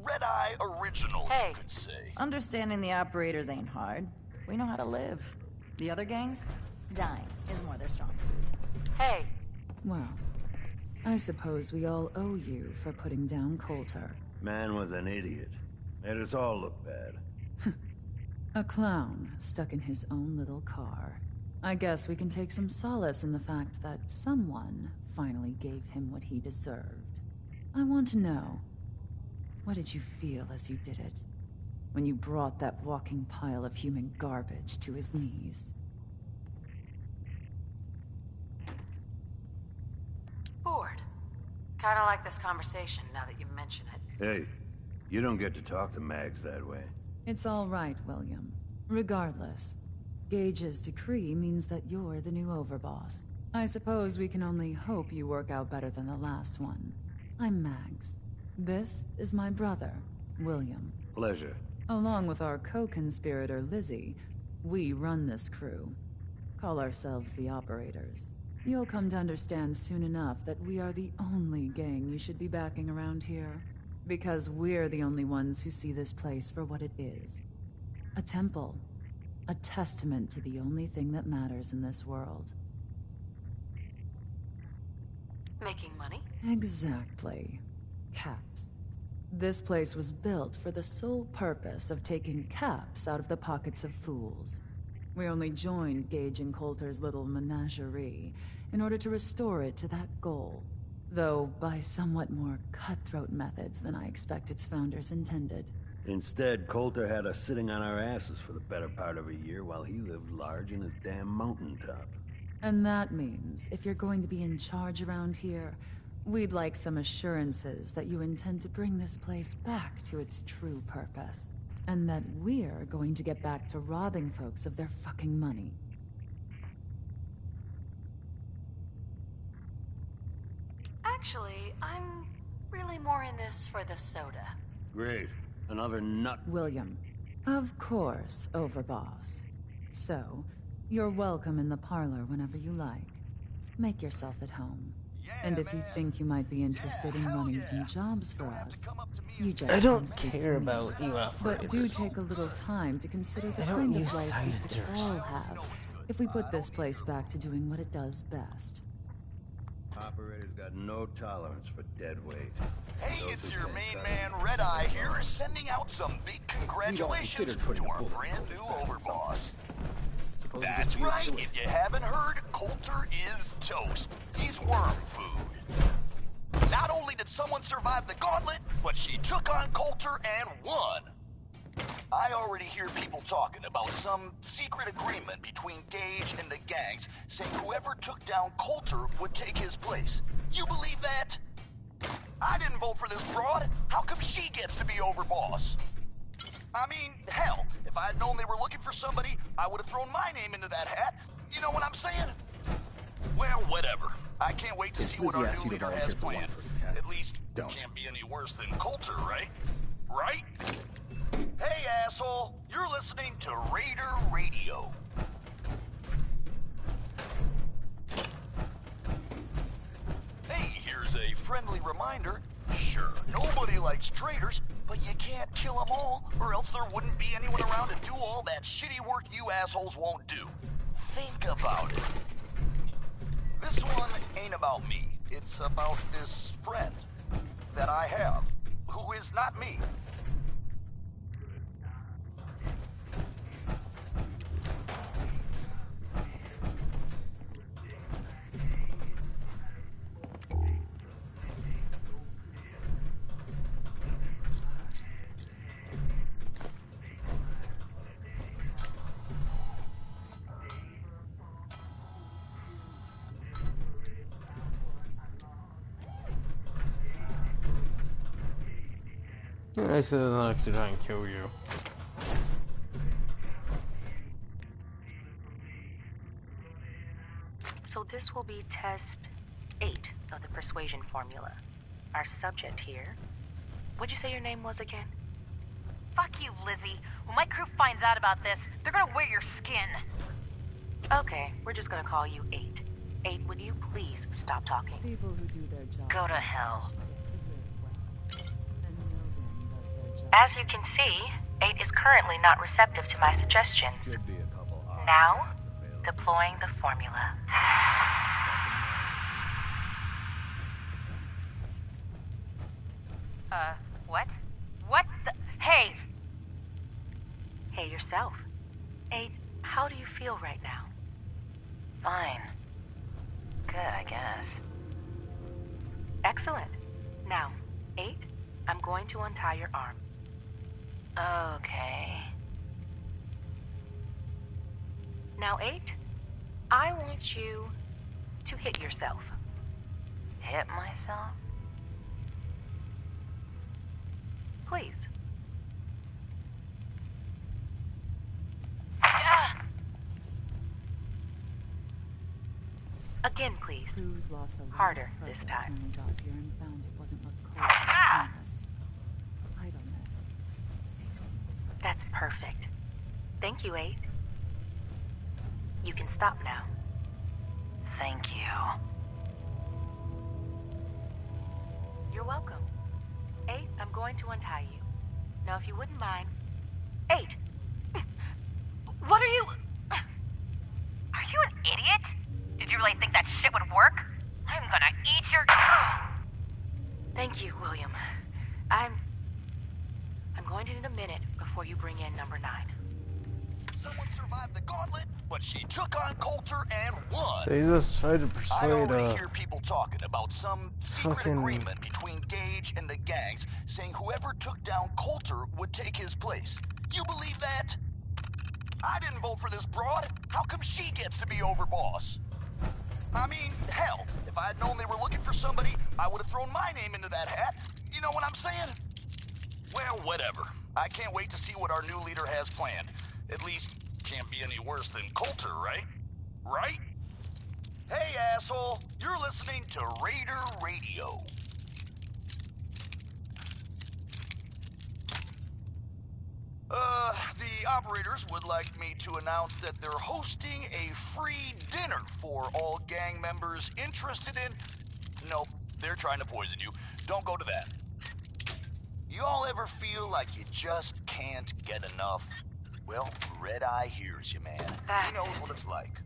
S11: Red Eye original,
S6: Hey.
S11: you could say.
S4: Understanding the operators ain't hard. We know how to live. The other gangs? Dying is more their strong suit.
S6: Hey,
S5: Well, I suppose we all owe you for putting down Coulter.
S12: Man was an idiot. Made us all look bad.
S5: A clown stuck in his own little car. I guess we can take some solace in the fact that someone finally gave him what he deserved. I want to know, what did you feel as you did it? When you brought that walking pile of human garbage to his knees?
S6: bored. Kinda like this conversation now that you mention it.
S12: Hey, you don't get to talk to Mags that way.
S5: It's all right, William. Regardless, Gage's decree means that you're the new overboss. I suppose we can only hope you work out better than the last one. I'm Mags. This is my brother, William.
S12: Pleasure.
S5: Along with our co-conspirator, Lizzie, we run this crew. Call ourselves the Operators. You'll come to understand soon enough that we are the only gang you should be backing around here. Because we're the only ones who see this place for what it is. A temple. A testament to the only thing that matters in this world.
S6: Making money?
S5: Exactly. Caps. This place was built for the sole purpose of taking caps out of the pockets of fools. We only joined Gage and Coulter's little menagerie in order to restore it to that goal. Though by somewhat more cutthroat methods than I expect its founders intended.
S12: Instead, Coulter had us sitting on our asses for the better part of a year while he lived large in his damn mountaintop.
S5: And that means, if you're going to be in charge around here, we'd like some assurances that you intend to bring this place back to its true purpose. And that we're going to get back to robbing folks of their fucking money.
S6: Actually, I'm really more in this for the soda.
S12: Great. Another nut.
S5: William. Of course, Overboss. So, you're welcome in the parlor whenever you like. Make yourself at home. And if you think you might be interested in running some jobs for us, you just
S1: I don't
S5: come speak
S1: care
S5: to me.
S1: about you
S5: But do take a little time to consider the kind of life we could all have if we put this place back to doing what it does best.
S12: Operator's got no tolerance for dead weight.
S11: Hey, it's your main man, Red Eye here, sending out some big congratulations to our brand new overboss. That's right, if you haven't heard, Coulter is toast. He's worm food. Not only did someone survive the gauntlet, but she took on Coulter and won. I already hear people talking about some secret agreement between Gage and the gangs, saying whoever took down Coulter would take his place. You believe that? I didn't vote for this broad. How come she gets to be overboss? I mean, hell, if I had known they were looking for somebody, I would have thrown my name into that hat. You know what I'm saying? Well, whatever. I can't wait to see what our new leader has planned. At least, can't be any worse than Coulter, right? Right? Hey, asshole, you're listening to Raider Radio. Hey, here's a friendly reminder. Sure, nobody likes traitors, but you can't kill them all, or else there wouldn't be anyone around to do all that shitty work you assholes won't do. Think about it. This one ain't about me. It's about this friend that I have, who is not me.
S1: I said I'm actually trying to kill you.
S14: So this will be test 8 of the persuasion formula. Our subject here... What'd you say your name was again?
S17: Fuck you, Lizzie. When my crew finds out about this, they're gonna wear your skin.
S14: Okay, we're just gonna call you 8. 8, would you please stop talking?
S5: People who do their job.
S17: Go to hell.
S14: As you can see, 8 is currently not receptive to my suggestions. Now, deploying the formula.
S17: What? What the? Hey!
S14: Hey, yourself. 8, how do you feel right now? Fine. Good, I guess. Excellent. Now, 8, I'm going to untie your arm. Okay. Now, 8, I want you to hit yourself.
S17: Hit myself?
S14: Please. Again, please.
S5: Crews lost a lot
S14: Harder
S5: of
S14: this
S5: purpose
S14: time.
S5: when we got here and found it wasn't what Coulter had promised. Idleness.
S14: That's perfect. Thank you, 8. You can stop now.
S17: Thank you.
S14: You're welcome. 8, I'm going
S17: going to untie you. Now, if you wouldn't mind... 8! What are you... Are you an idiot? Did you really think that shit would work? I'm gonna eat your... Thank you, William. I'm going to need a minute before you bring in number 9.
S11: Someone survived the gauntlet, but she took on Coulter and won.
S1: They just tried to
S11: I
S1: persuade
S11: already hear people talking about some secret
S1: fucking
S11: agreement between Gage and the gangs, saying whoever took down Coulter would take his place. You believe that? I didn't vote for this broad. How come she gets to be overboss? I mean, hell, if I had known they were looking for somebody, I would have thrown my name into that hat. You know what I'm saying? Well, whatever. I can't wait to see what our new leader has planned. At least, can't be any worse than Coulter, right? Right? Hey, asshole, you're listening to Raider Radio. The operators would like me to announce that they're hosting a free dinner for all gang members interested in... Nope, they're trying to poison you. Don't go to that. You all ever feel like you just can't get enough? Well, Red Eye hears you, man. He knows what it's like.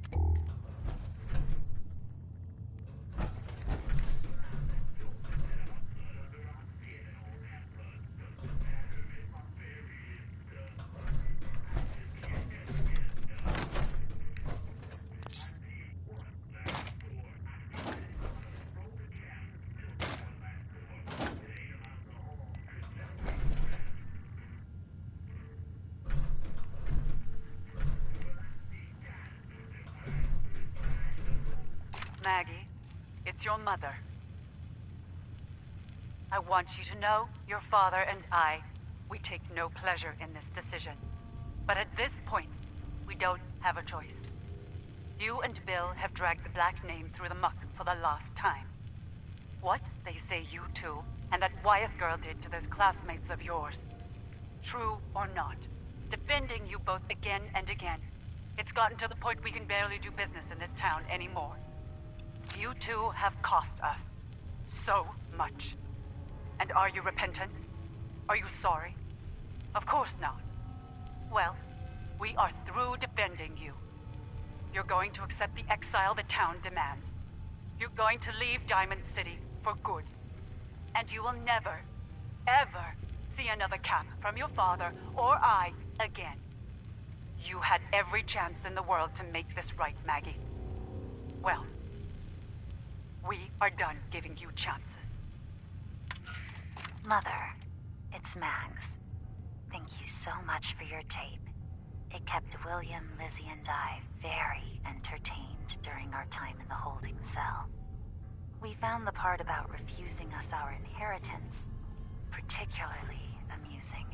S17: Maggie, it's your mother. I want you to know your father and we take no pleasure in this decision. But at this point, we don't have a choice. You and Bill have dragged the Black name through the muck for the last time. What they say you two and that Wyeth girl did to those classmates of yours, true or not, defending you both again and again, it's gotten to the point we can barely do business in this town anymore. You two have cost us so much. And are you repentant? Are you sorry? Of course not. Well, we are through defending you. You're going to accept the exile the town demands. You're going to leave Diamond City for good. And you will never, ever see another cap from your father or I again. You had every chance in the world to make this right, Maggie. Well, we are done giving you chances.
S14: Mother, it's Max. Thank you so much for your tape. It kept William, Lizzie, and I very entertained during our time in the holding cell. We found the part about refusing us our inheritance particularly amusing.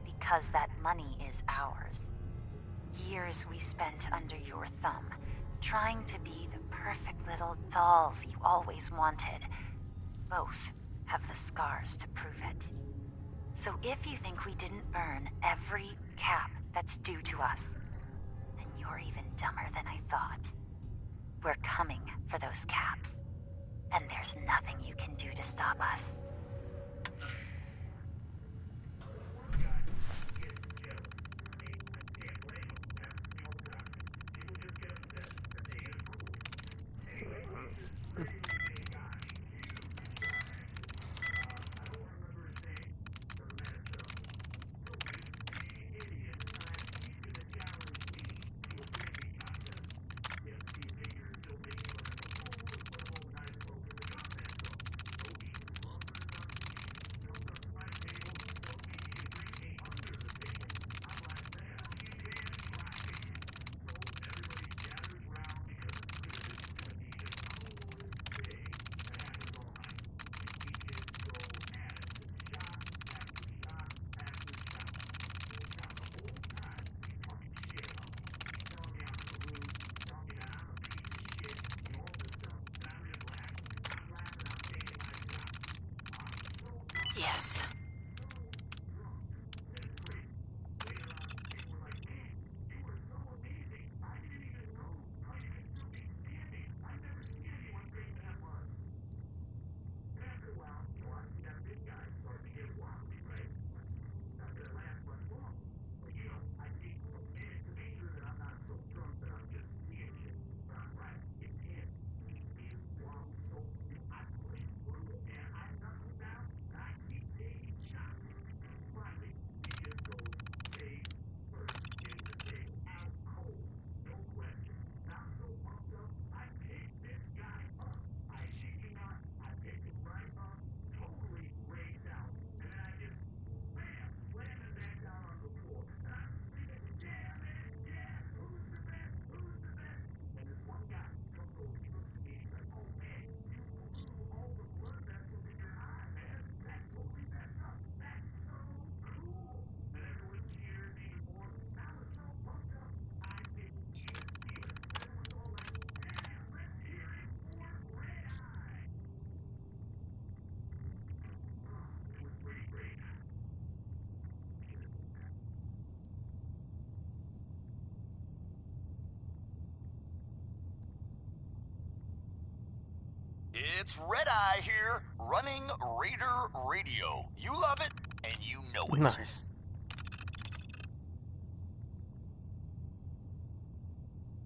S14: Because that money is ours. Years we spent under your thumb, trying to be the perfect little dolls you always wanted. Both have the scars to prove it. So if you think we didn't earn every cap that's due to us, then you're even dumber than I thought. We're coming for those caps, and there's nothing you can do to stop us.
S6: Yes.
S11: it's Red Eye here, running Raider Radio. You love it, and you know it.
S1: Nice.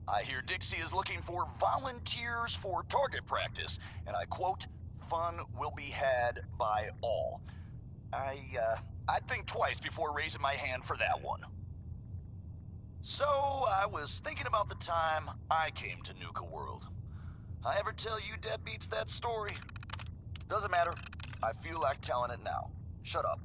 S11: I hear Dixie is looking for volunteers for target practice, and I quote, "Fun will be had by all." I'd think twice before raising my hand for that one. So, I was thinking about the time I came to Nuka World. I ever tell you deadbeats that story? Doesn't matter. I feel like telling it now. Shut up.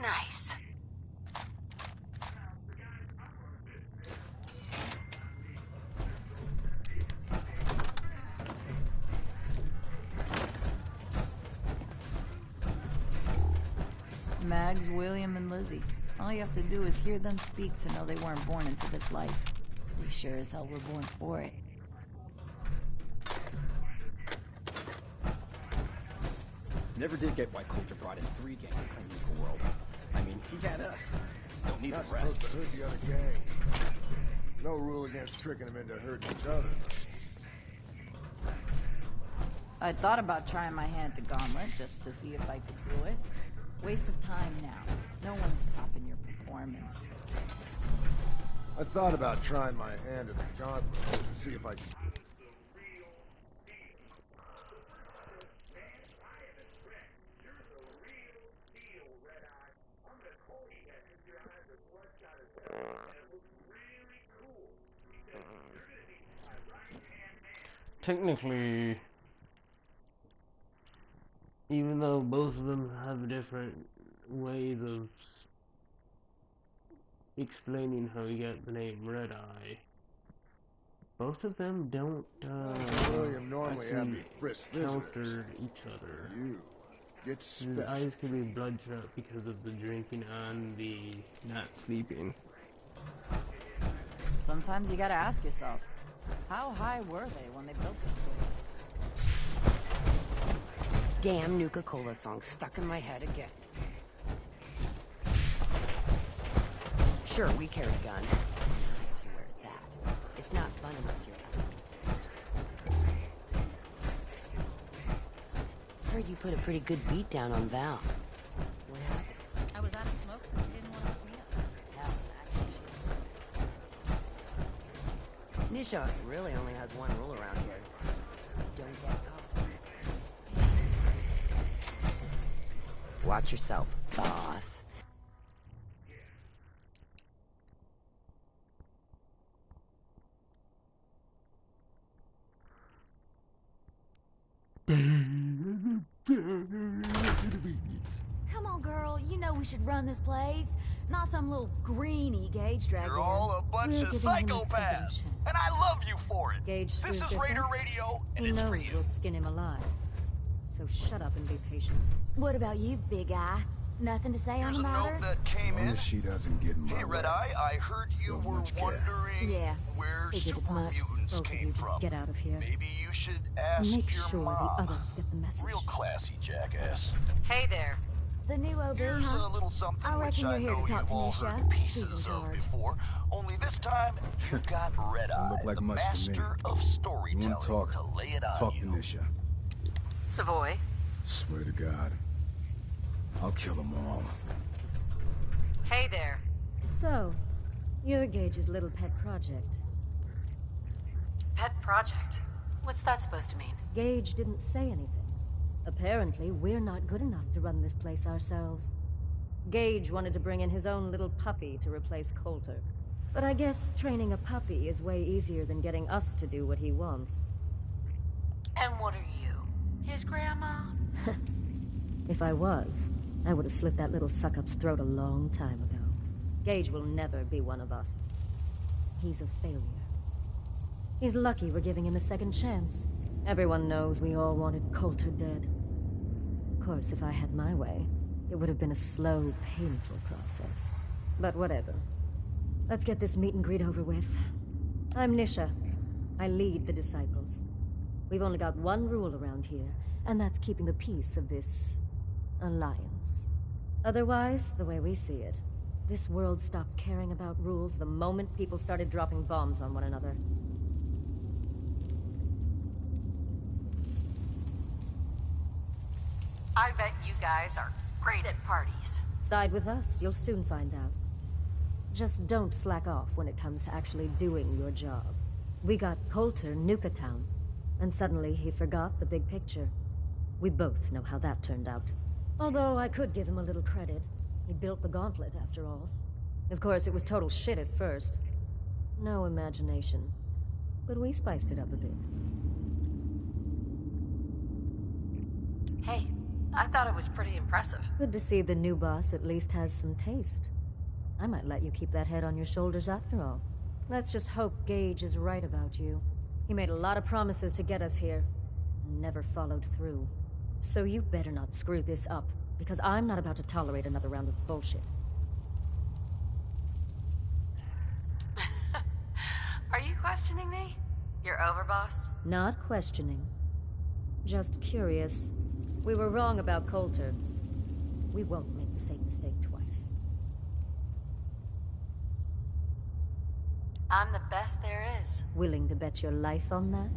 S6: Nice.
S4: Mags, William, and Lizzie. All you have to do is hear them speak to know they weren't born into this life. They sure as hell were born for it.
S3: Never did get why Coulter brought in 3 gangs to claim Nuka World. I mean, he got us. Don't need
S2: Not
S3: the rest.
S2: supposed to hurt the other gang. No rule against tricking them into hurting each other.
S4: I thought about trying my hand at the gauntlet just to see if I could do it. Waste of time now. No one's topping your performance.
S2: I thought about trying my hand at the gauntlet to see if I could...
S1: Technically, even though both of them have different ways of explaining how you got the name Red Eye, both of them don't
S2: William normally have me frisk
S1: counter each other.
S2: You get
S1: His eyes can be bloodshot because of the drinking and the not sleeping.
S4: Sometimes you gotta ask yourself, how high were they when they built this place?
S9: Damn Nuka-Cola song stuck in my head again. Sure, we carry a gun. Knows where it's at. It's not fun unless you're at the Heard you put a pretty good beat down on Val. What happened?
S4: I was out of smoke, so she didn't want to hook me up.
S9: Hell, actually, Nisha really only has one rule around here. Don't get caught. Watch yourself, boss.
S18: Come on, girl. You know we should run this place. Not some little greenie Gage dragged
S11: You're
S18: in.
S11: all a bunch
S18: We're
S11: of
S18: giving him a second
S11: psychopaths,
S18: chance.
S11: and I love you for it.
S19: Gage
S11: This
S19: screwed
S11: is
S19: this
S11: Raider
S19: up.
S11: Radio, and
S19: He
S11: it's
S19: knows
S11: for you.
S19: we'll skin him alive. So shut up and be patient.
S18: What about you, big guy? Nothing to say on
S11: Here's
S18: the
S11: a
S18: matter?
S11: note that came in.
S2: She doesn't get
S11: Hey, Red Eye, I heard you were wondering
S18: Yeah,
S11: where
S19: figured as
S11: super
S19: much.
S11: mutants
S19: Both of
S11: came
S19: you just
S11: from.
S19: get out of here.
S11: Maybe you should
S19: And
S11: ask
S19: make
S11: your
S19: sure
S11: mom.
S19: the others get the message.
S11: Real classy, jackass.
S6: Hey there.
S18: The new OB,
S11: Here's
S18: huh?
S11: a little something
S18: I
S11: which
S18: reckon
S11: I
S18: you're here
S11: know
S18: to talk
S11: you've
S18: to
S11: all heard
S18: Nisha. She's
S11: pieces
S18: in
S11: of
S18: charge.
S11: before. Only this time, you got Red Eye,
S3: Look like
S11: the
S3: much to me.
S11: master of storytelling,
S3: You want
S11: to lay it on
S3: Talk
S11: you.
S3: to Nisha.
S6: Savoy.
S3: Swear to God, I'll kill them all.
S6: Hey there.
S19: So, you're Gage's little pet project.
S6: Pet project. What's that supposed to mean?
S19: Gage didn't say anything. Apparently, we're not good enough to run this place ourselves. Gage wanted to bring in his own little puppy to replace Coulter. But I guess training a puppy is way easier than getting us to do what he wants.
S6: And what are you? His grandma?
S19: If I was, I would have slit that little suck-up's throat a long time ago. Gage will never be one of us. He's a failure. He's lucky we're giving him a second chance. Everyone knows we all wanted Coulter dead. course, if I had my way, it would have been a slow, painful process. But whatever. Let's get this meet and greet over with. I'm Nisha. I lead the Disciples. We've only got one rule around here, and that's keeping the peace of this alliance. Otherwise, the way we see it, this world stopped caring about rules the moment people started dropping bombs on one another.
S6: I bet you guys are great at parties.
S19: Side with us, you'll soon find out. Just don't slack off when it comes to actually doing your job. We got Coulter Nuka Town, and suddenly he forgot the big picture. We both know how that turned out. Although I could give him a little credit. He built the gauntlet, after all. Of course, it was total shit at first. No imagination. But we spiced it up a bit.
S6: Hey, I thought it was pretty impressive.
S19: Good to see the new boss at least has some taste. I might let you keep that head on your shoulders after all. Let's just hope Gage is right about you. He made a lot of promises to get us here, and never followed through. So you better not screw this up, because I'm not about to tolerate another round of bullshit.
S6: Are you questioning me? Your overboss?
S19: Not questioning. Just curious. We were wrong about Coulter. We won't make the same mistake twice.
S6: I'm the best there is.
S19: Willing to bet your life on that?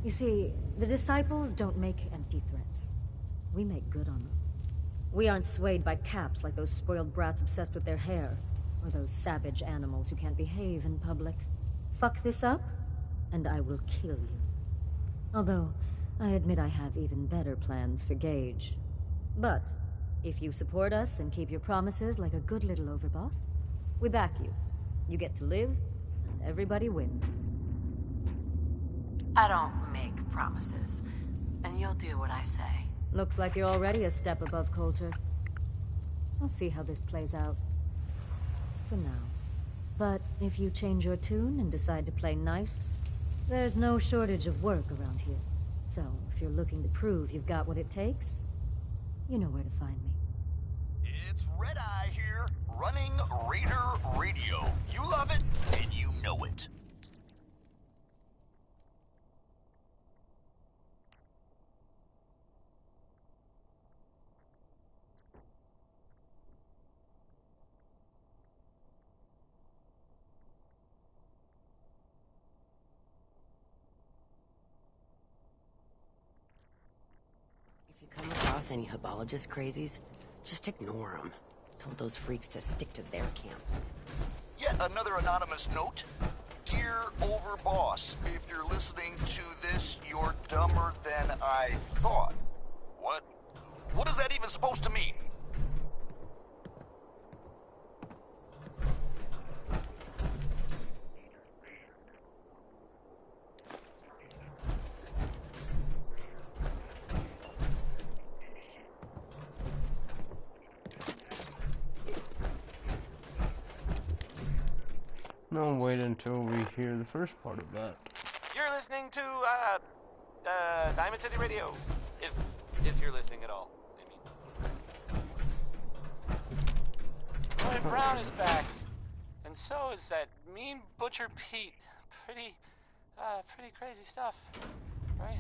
S19: You see, the Disciples don't make empty threats. We make good on them. We aren't swayed by caps like those spoiled brats obsessed with their hair, or those savage animals who can't behave in public. Fuck this up, and I will kill you. Although, I admit I have even better plans for Gage. But, if you support us and keep your promises like a good little overboss, we back you. You get to live, and everybody wins.
S6: I don't make promises, and you'll do what I say.
S19: Looks like you're already a step above Coulter. I'll see how this plays out. For now. But if you change your tune and decide to play nice, there's no shortage of work around here. So, if you're looking to prove you've got what it takes, you know where to find me.
S11: It's Red Eye here, running Raider Radio. You love it, and you know it.
S9: If you come across any Hubologist crazies, just ignore them. Told those freaks to stick to their camp.
S11: Yet another anonymous note. Dear Overboss, if you're listening to this, you're dumber than I thought. What? What is that even supposed to mean?
S1: No, wait until we hear the first part of that.
S13: You're listening to, Diamond City Radio. If you're listening at all, I mean. Roy Brown is back. And so is that mean Butcher Pete. Pretty crazy stuff, right?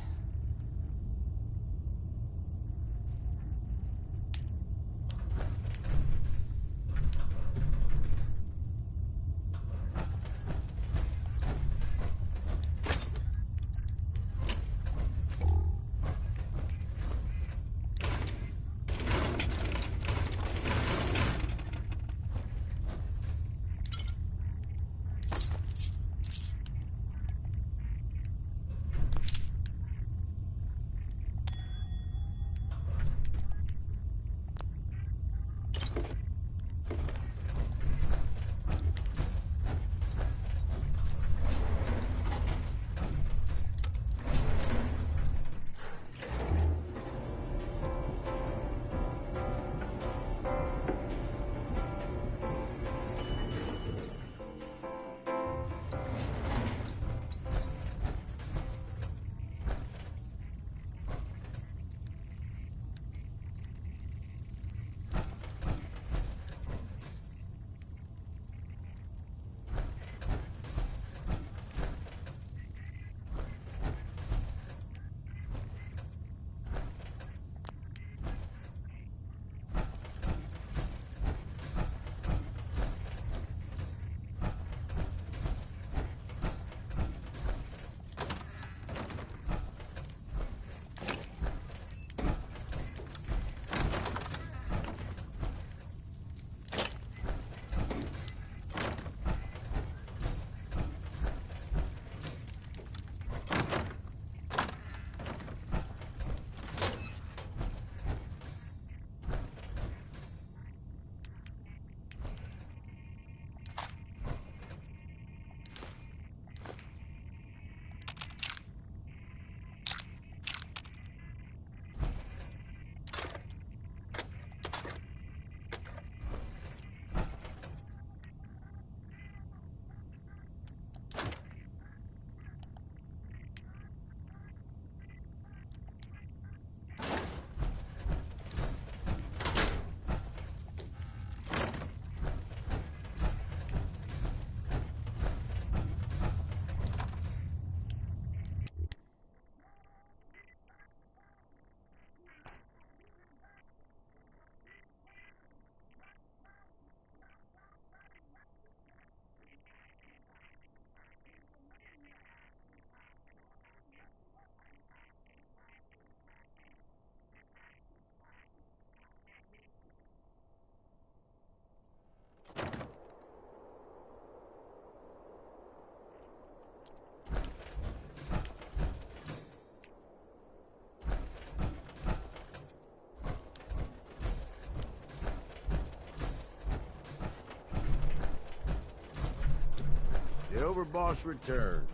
S12: Overboss returns.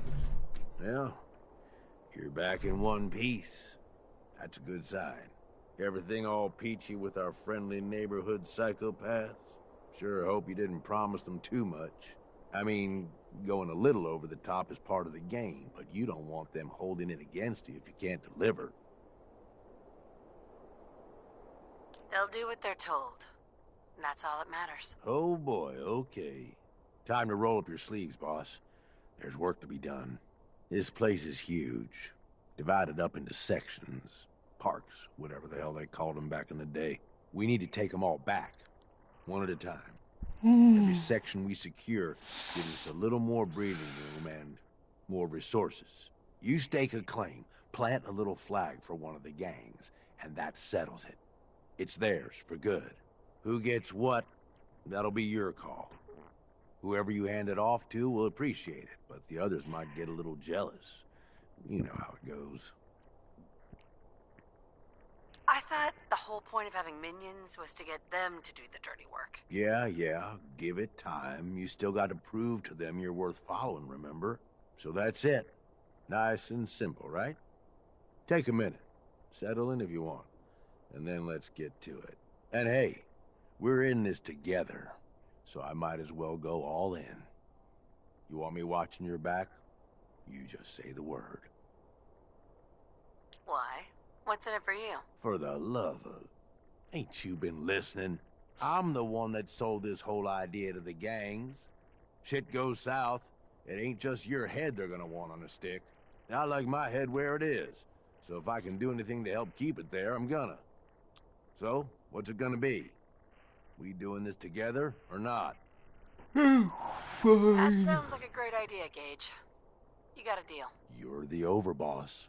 S12: Well, you're back in one piece. That's a good sign. Everything all peachy with our friendly neighborhood psychopaths? Sure hope you didn't promise them too much. I mean, going a little over the top is part of the game, but you don't want them holding it against you if you can't deliver.
S6: They'll do what they're told. And that's all that matters.
S12: Oh boy, okay. Time to roll up your sleeves, boss. There's work to be done. This place is huge. Divided up into sections. Parks, whatever the hell they called them back in the day. We need to take them all back. One at a time. Every section we secure gives us a little more breathing room and more resources. You stake a claim, plant a little flag for one of the gangs, and that settles it. It's theirs for good. Who gets what, that'll be your call. Whoever you hand it off to will appreciate it, but the others might get a little jealous. You know how it goes.
S6: I thought the whole point of having minions was to get them to do the dirty work.
S12: Yeah, give it time. You still got to prove to them you're worth following, remember? So that's it. Nice and simple, right? Take a minute. Settle in if you want. And then let's get to it. And hey, we're in this together, so I might as well go all in. You want me watching your back? You just say the word.
S6: Why? What's in it for you?
S12: For the love of... Ain't you been listening? I'm the one that sold this whole idea to the gangs. Shit goes south, it ain't just your head they're gonna want on a stick. I like my head where it is, so if I can do anything to help keep it there, I'm gonna. So, what's it gonna be? We doing this together, or not?
S6: That sounds like a great idea, Gage. You got a deal.
S12: You're the overboss.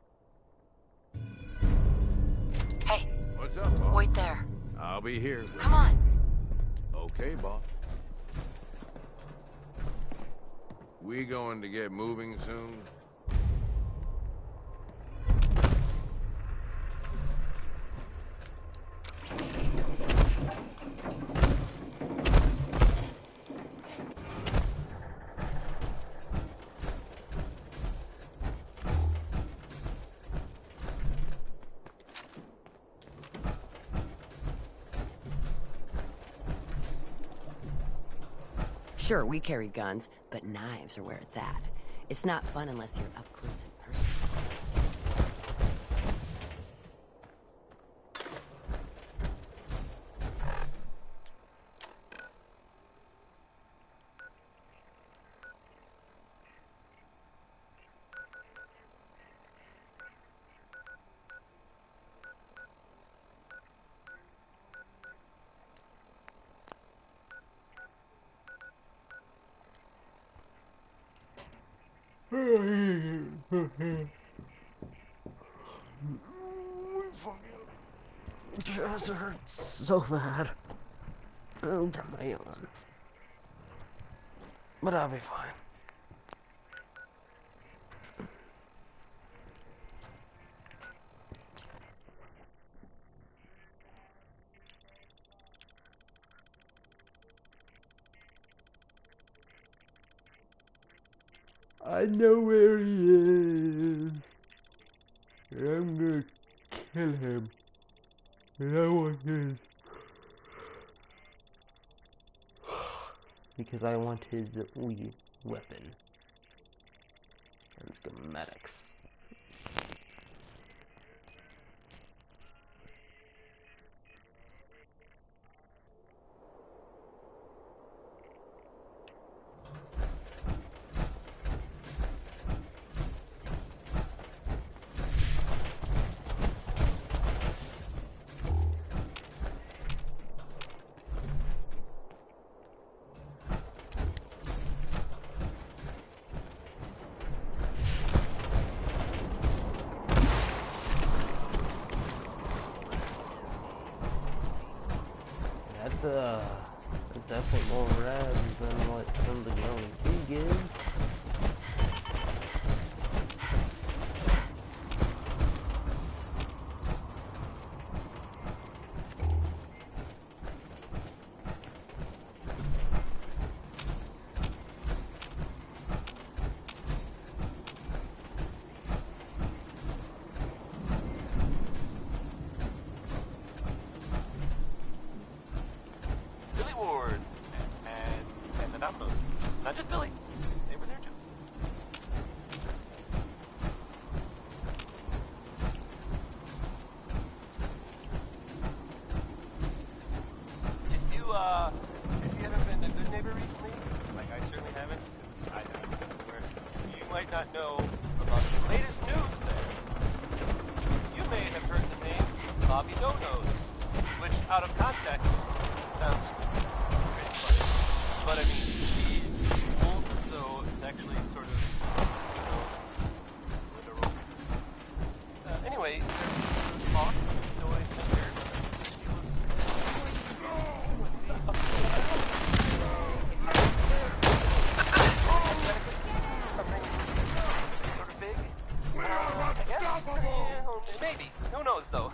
S6: Hey.
S12: What's up, boss?
S6: Wait there.
S12: I'll be here.
S6: Come on.
S12: Okay, boss. We going to get moving soon?
S9: Sure, we carry guns, but knives are where it's at. It's not fun unless you're up close and personal.
S1: It just hurts so bad. Oh, damn. But I'll be fine. I know where he is. I'm gonna kill him. And I want his... because I want his weapon. And schematics. That's definitely more rad than what some of the Young Pig is.
S13: if you haven't been a good neighbor recently, like I certainly haven't, you might not know about the latest news there. You may have heard the name Bobby Donos, which out of context sounds pretty funny. But I mean, she's beautiful, so it's actually sort of, literal. Anyway, talk, so I figured she was something sort of big. I guess? Maybe. Who knows, though?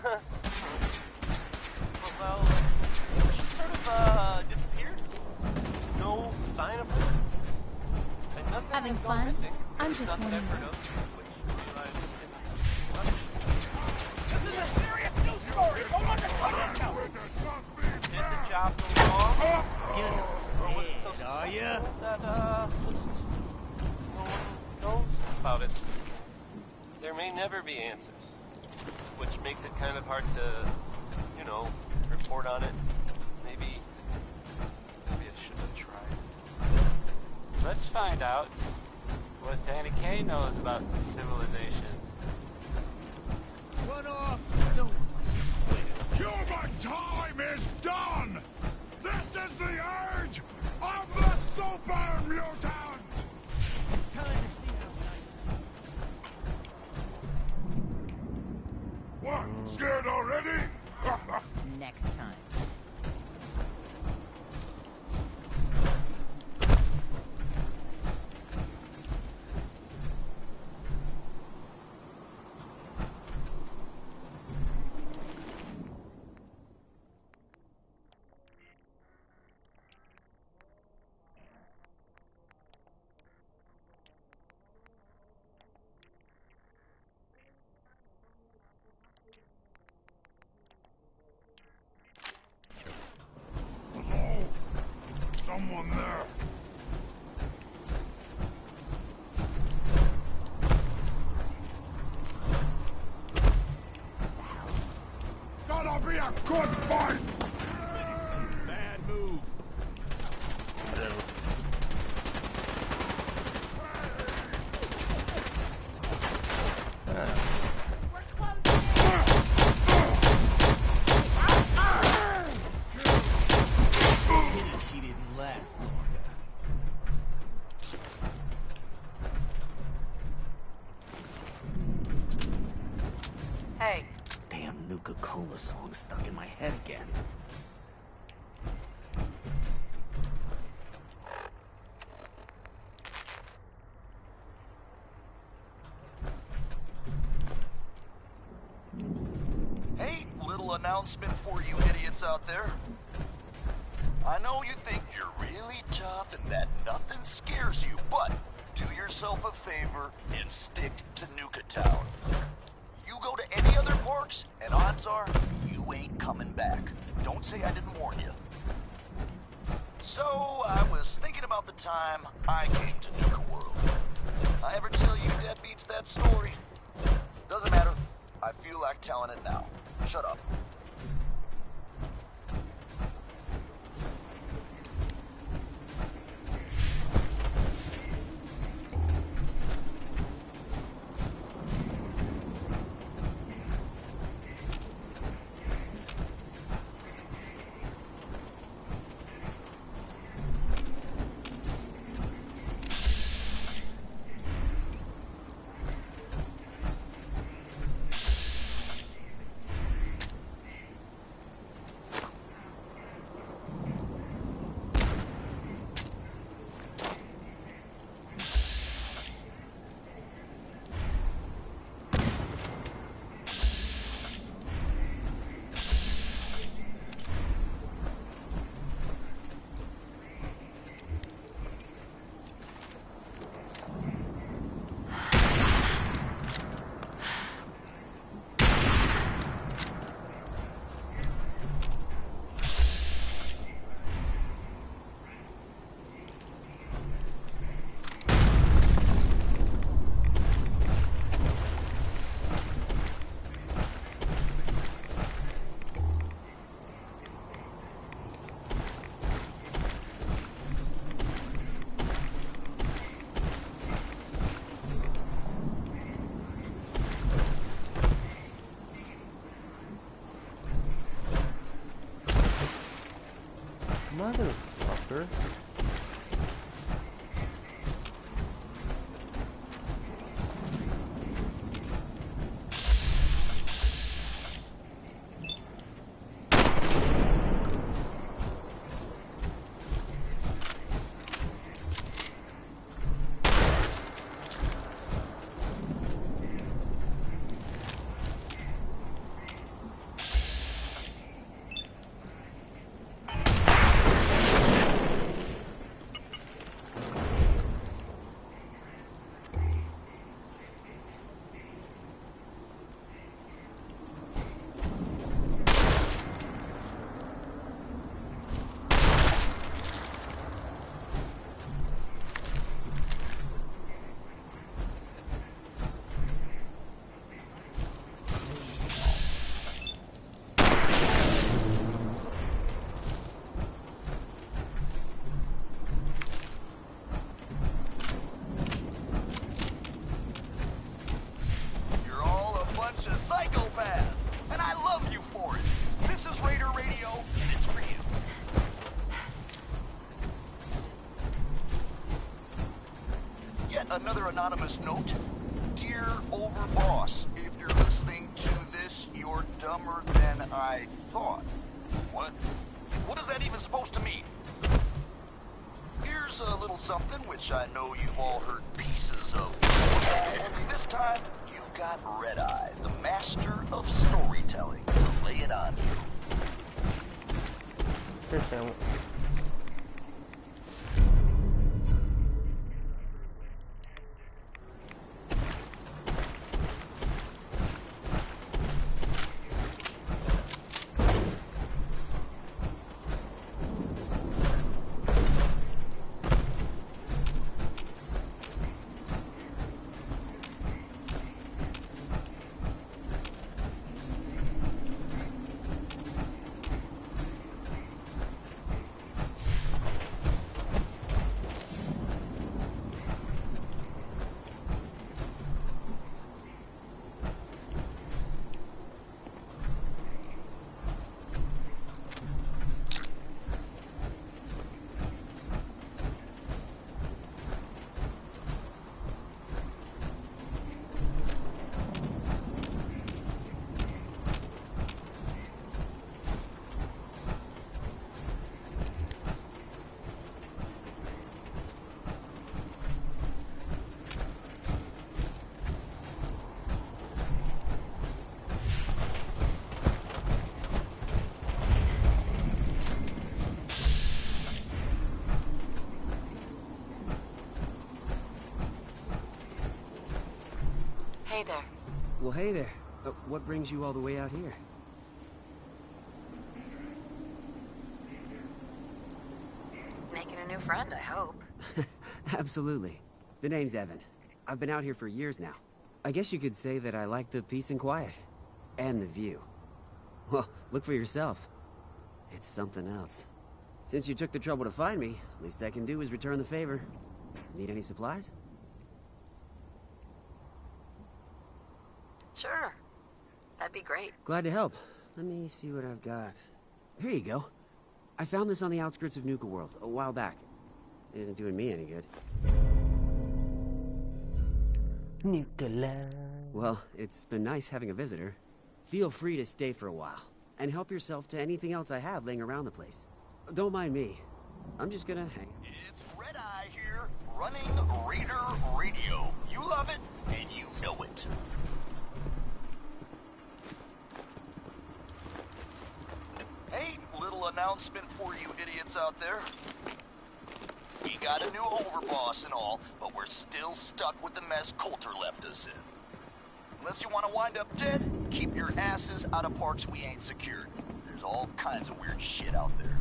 S13: Well, she sort of disappeared. No sign of her. And nothing
S10: Having
S13: has gone
S10: fun?
S13: missing.
S10: I'm just
S13: Nothing
S10: wondering.
S13: I've heard of, which realized this is a serious news story. Go on the cover. Did the job go wrong? Or was it so successful that just no one knows about it? There may never be answers, which makes it kind of hard to, you know, report on it. Maybe I should have tried. Let's find out what Danny Kaye knows about civilization.
S20: Run off! Don't Human time is done! This is the age of the super mutant! It's time to see how nice. What? Scared already?
S4: Next time.
S20: Hello? Someone there? Gotta be a good fight! Bad move.
S8: She didn't last long.
S6: Hey,
S8: Damn Nuka-Cola song stuck in my head again.
S11: Hey, little announcement for you idiots out there. I know you think you're really tough and that nothing scares you, but do yourself a favor and stick to Nuka Town. You go to any other parks, and odds are you ain't coming back. Don't say I didn't warn you. So, I was thinking about the time I came to Nuka World. I ever tell you that beats that story? Doesn't matter. I feel like telling it now. Shut up.
S1: Motherfucker.
S11: Another anonymous note. Dear Overboss, if you're listening to this, you're dumber than I thought. What? What is that even supposed to mean? Here's a little something which I know you've all heard pieces of. Only this time, you've got Red Eye, the master of storytelling, to lay it on you.
S6: Hey there.
S9: Well, hey there. What brings you all the way out here?
S6: Making a new friend, I hope.
S9: Absolutely. The name's Evan. I've been out here for years now. I guess you could say that I like the peace and quiet. And the view. Well, look for yourself. It's something else. Since you took the trouble to find me, least I can do is return the favor. Need any supplies?
S6: Sure. That'd be great.
S9: Glad to help. Let me see what I've got. Here you go. I found this on the outskirts of Nuka World a while back. It isn't doing me any good.
S1: Nuka.
S9: Well, it's been nice having a visitor. Feel free to stay for a while, and help yourself to anything else I have laying around the place. Don't mind me. I'm just gonna hang.
S11: It's Red Eye here, running Raider Radio. You love it, and you know it. Hey, little announcement for you idiots out there. We got a new overboss and all, but we're still stuck with the mess Coulter left us in. Unless you want to wind up dead, keep your asses out of parts we ain't secured. There's all kinds of weird shit out there.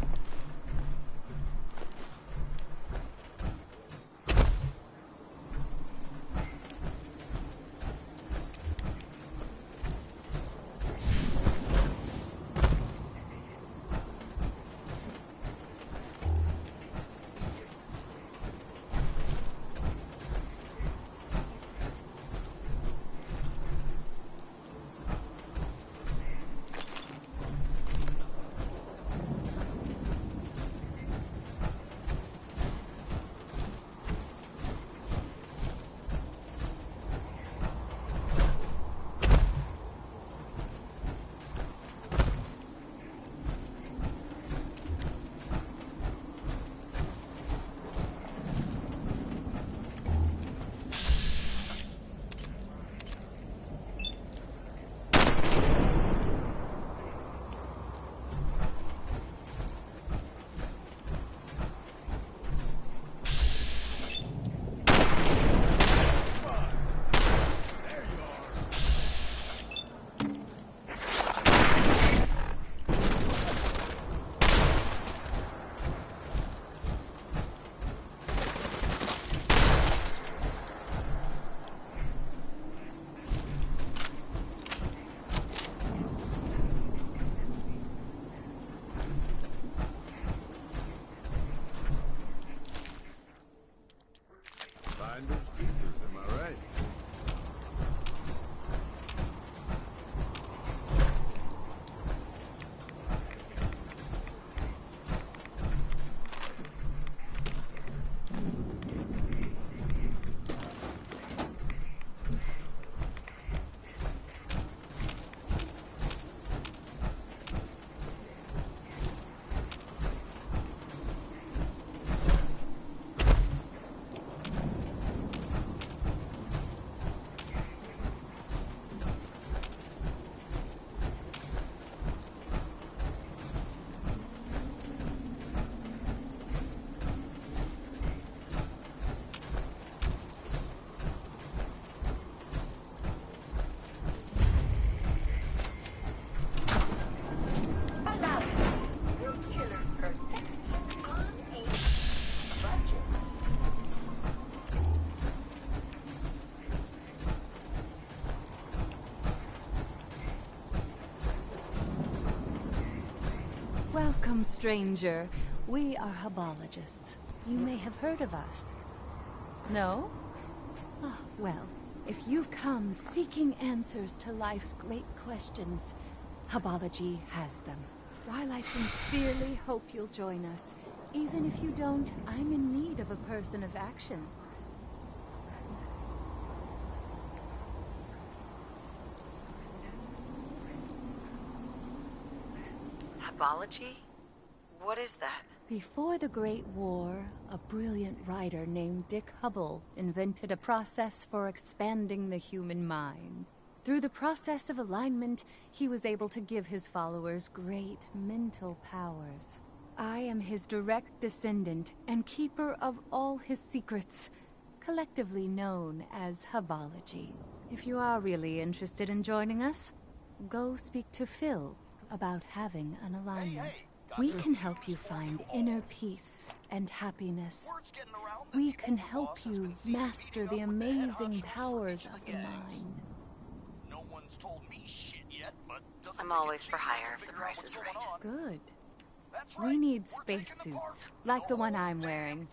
S21: Welcome, stranger. We are Hubologists. You may have heard of us. No? Ah, well, if you've come seeking answers to life's great questions, Hubology has them. While I sincerely hope you'll join us, even if you don't, I'm in need of a person of action.
S6: Hubology? What is that?
S21: Before the Great War, a brilliant writer named Dick Hubble invented a process for expanding the human mind. Through the process of alignment, he was able to give his followers great mental powers. I am his direct descendant and keeper of all his secrets, collectively known as Hubology. If you are really interested in joining us, go speak to Phil about having an alignment. We can help you find inner peace and happiness. We can help you master the amazing powers of the mind.
S11: No one's told me shit yet, but
S6: I'm always for hire if the price is right.
S21: Good. We need spacesuits, like the one I'm wearing.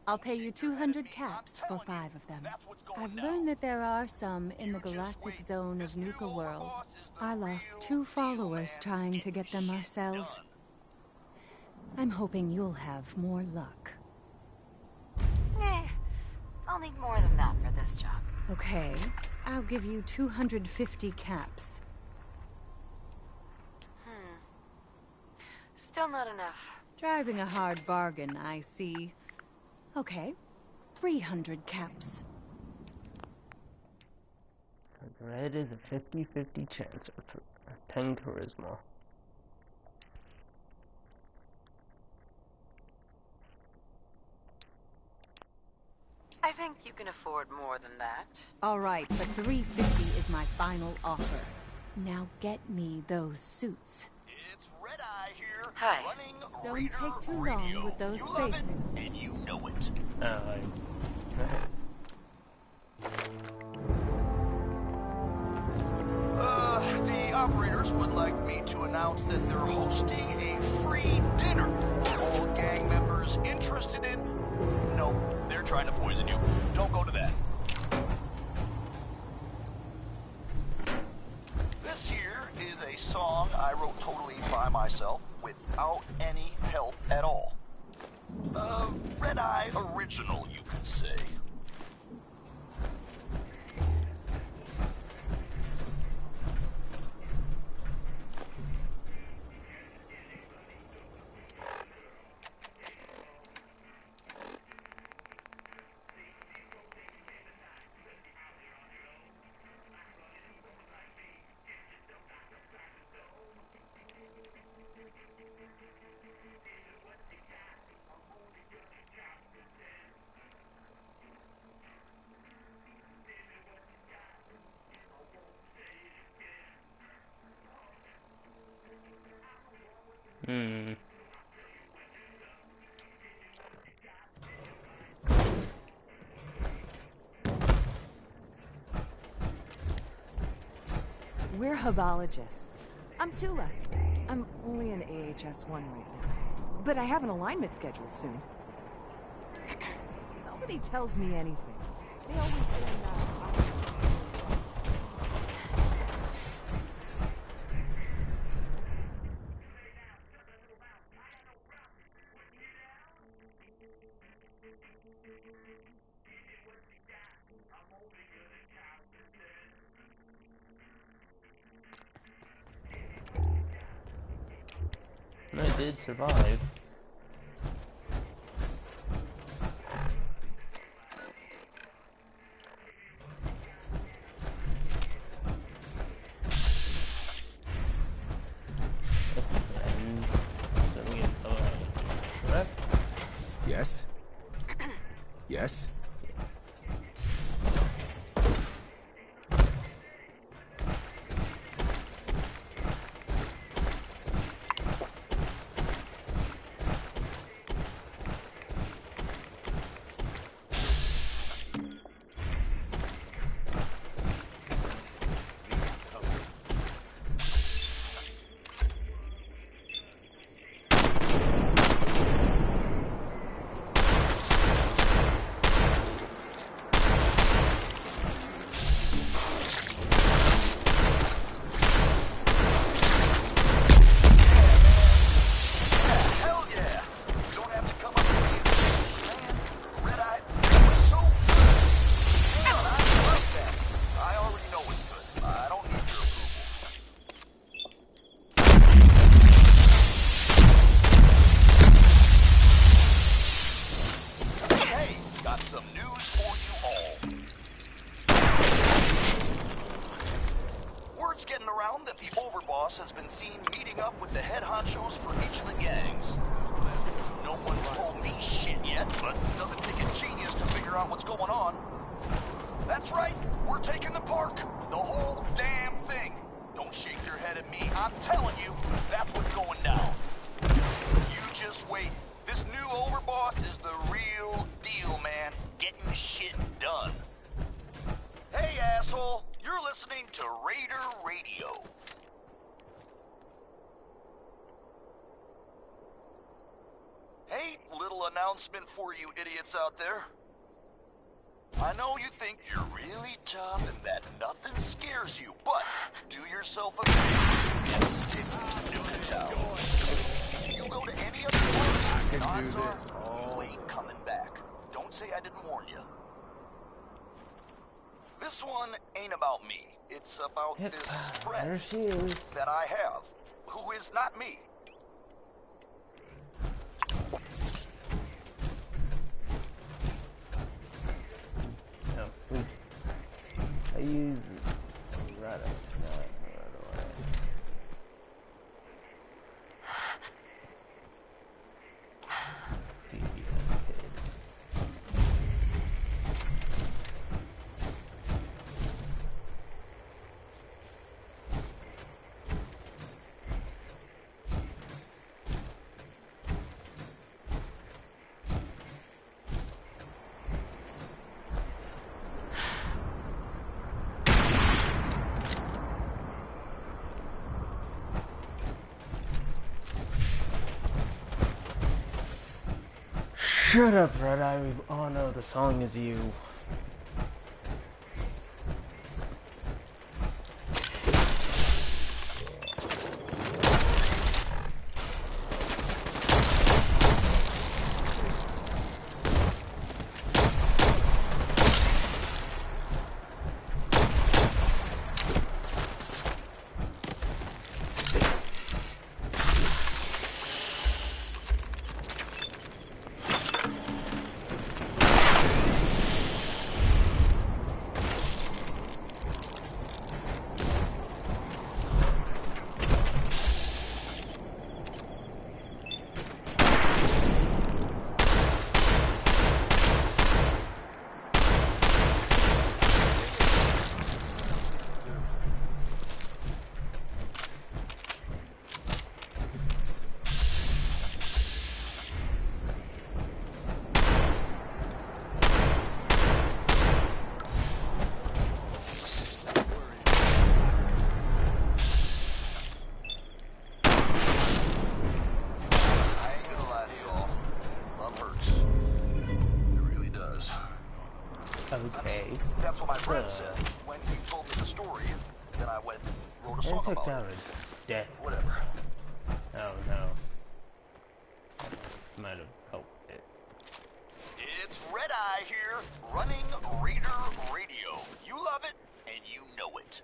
S21: I'll pay you 200 caps for 5 of them. I've learned that there are some in the galactic zone of Nuka World. I lost 2 followers trying to get them ourselves. I'm hoping you'll have more luck.
S6: I'll need more than that for this job.
S21: Okay, I'll give you 250 caps.
S6: Still not enough.
S21: Driving a hard bargain, I see. Okay, 300 caps.
S1: Red is a 50-50 chance of 10 charisma.
S6: I think you can afford more than that.
S21: All right, but 350 is my final offer. Now get me those suits.
S11: It's Red Eye here.
S6: Hi.
S21: Don't take too long with those spacesuits.
S11: And you know it. The operators would like me to announce that they're hosting a free dinner for all gang members interested in... No, they're trying to poison you. Don't go to that. This here is a song I wrote totally by myself, without any help at all. Red Eye original, you could say.
S22: We're Hubologists. I'm Tula. I'm only an AHS-1 right now. But I have an alignment scheduled soon. Nobody tells me anything. They always say I'm not...
S1: I did survive.
S8: Yes? Yes?
S11: on. That's right, we're taking the park. The whole damn thing. Don't shake your head at me. I'm telling you, that's what's going down. You just wait. This new overboss is the real deal, man. Getting shit done. Hey, asshole. You're listening to Raider Radio. Hey, little announcement for you idiots out there. I know you think you're really tough and that nothing scares you, but do yourself a favor and stick to Nuka Town. If you go to any other place, odds are you ain't coming back. Don't say I didn't warn you. This one ain't about me. It's about this friend that I have, who is not me.
S1: I use right up tonight, right away. Shut up, Red Eye. Oh no, the song is you. Okay.
S11: That's what my friend said when he told me the story. Then I went and wrote a song about it.
S1: Death.
S11: Whatever.
S1: Oh no. Might have helped it.
S11: It's Red Eye here, running Raider Radio. You love it, and you know it.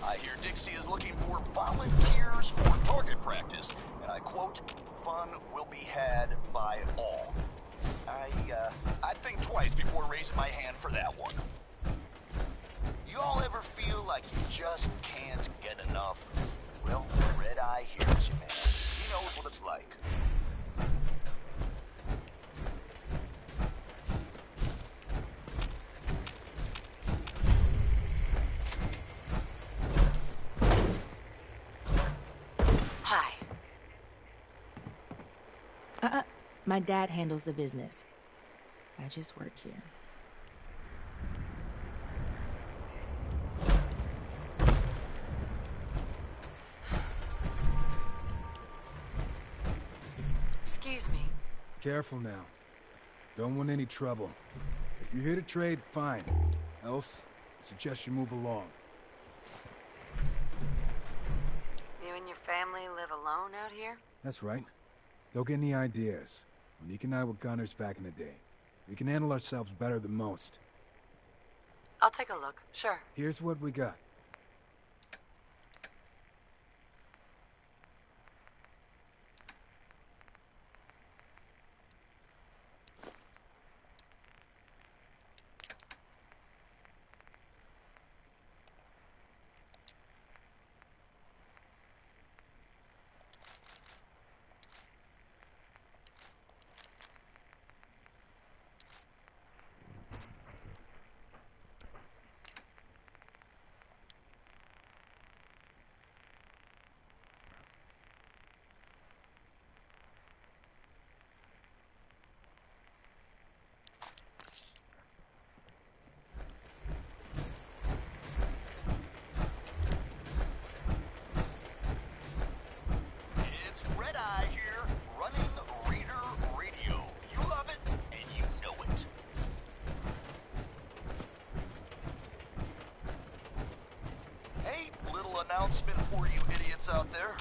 S11: I hear Dixie is looking for volunteers for target practice, and I quote, "Fun will be had by all." I'd think twice before raising my hand for that one. You all ever feel like you just can't get enough? Well, Red Eye hears you, man. He knows what it's like.
S6: Hi.
S22: My dad handles the business. I just work here.
S6: Excuse me.
S2: Careful now. Don't want any trouble. If you're here to trade, fine. Else, I suggest you move along.
S6: You and your family live alone out here?
S2: That's right. Don't get any ideas. Monique and I were gunners back in the day. We can handle ourselves better than most.
S6: I'll take a look, sure.
S2: Here's what we got.
S11: for you idiots out there.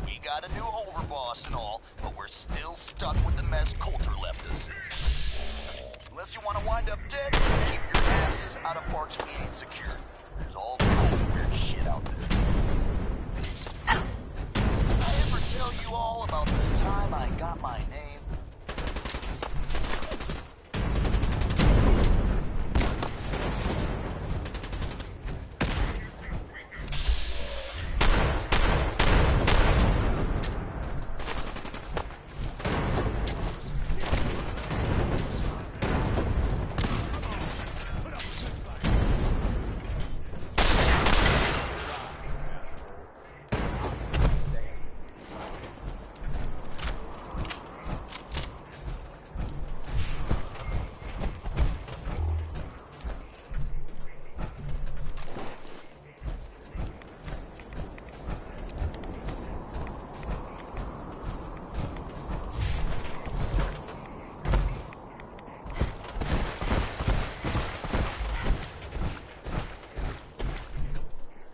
S11: We got a new overboss and all, but we're still stuck with the mess Coulter left us. Unless you want to wind up dead, keep your asses out of parks we ain't secured. There's all kinds of weird shit out there. I ever tell you all about the time I got my name?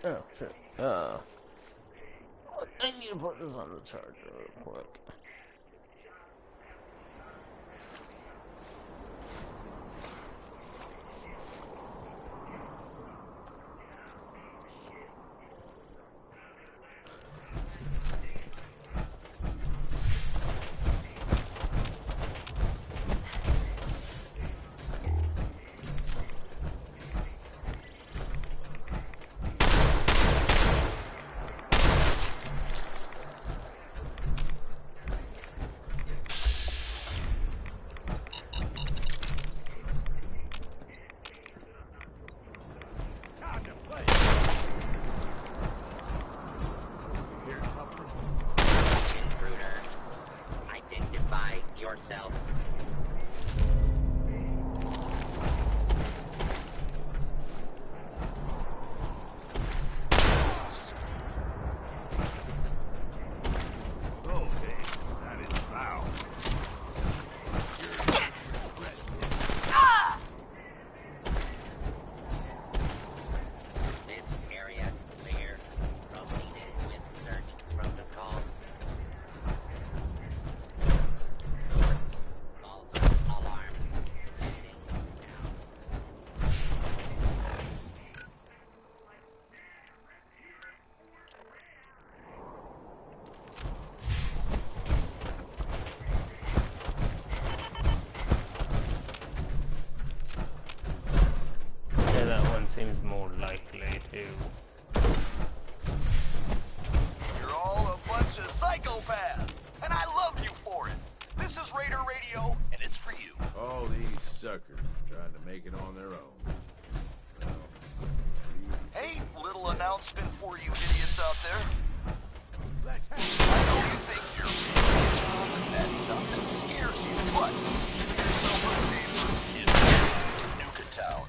S1: Oh shit. I need to put this on the charger real quick.
S15: Yourself.
S20: Okay, that is foul.
S15: This area clear. Proceeded with search protocol.
S1: Yeah, that one seems more likely to.
S11: You're all a bunch of psychopaths, and I love you for it. This is Raider Radio, and it's for you.
S12: All these suckers trying to make it on their own.
S11: Hey, little announcement for you idiots out there. I know you think you're big and nothing scares you, but here's my neighbor is Nuka Town.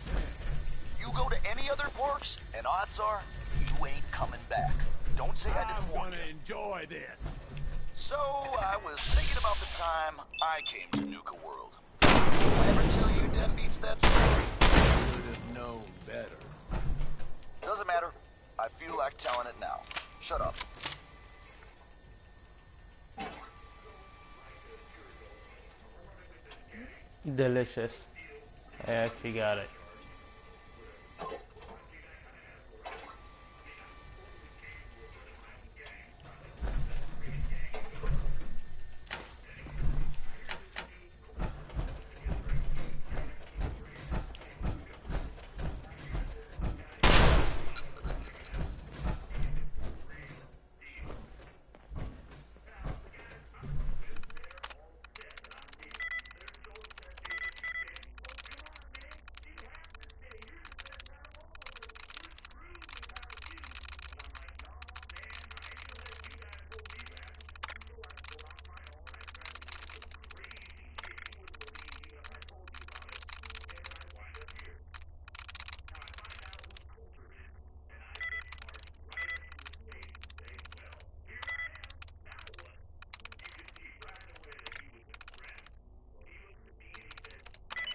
S11: You go to any other parks, and odds are you ain't coming back. Don't say I didn't warn you.
S20: I'm gonna enjoy this.
S11: So, I was thinking about the time I came to Nuka World. I ever tell you deadbeats that story?
S12: Should have known better.
S11: Doesn't matter. I feel like telling it now. Shut up.
S1: Delicious. I actually got it.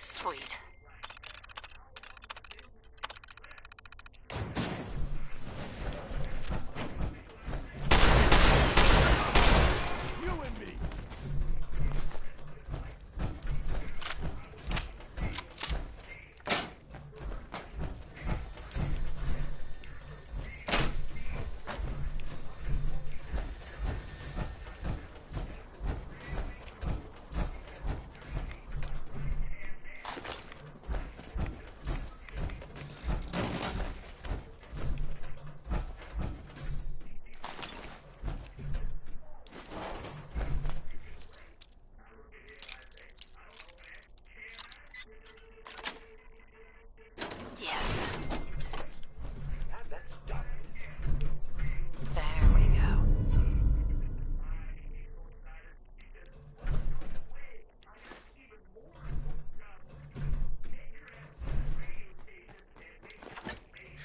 S6: Sweet.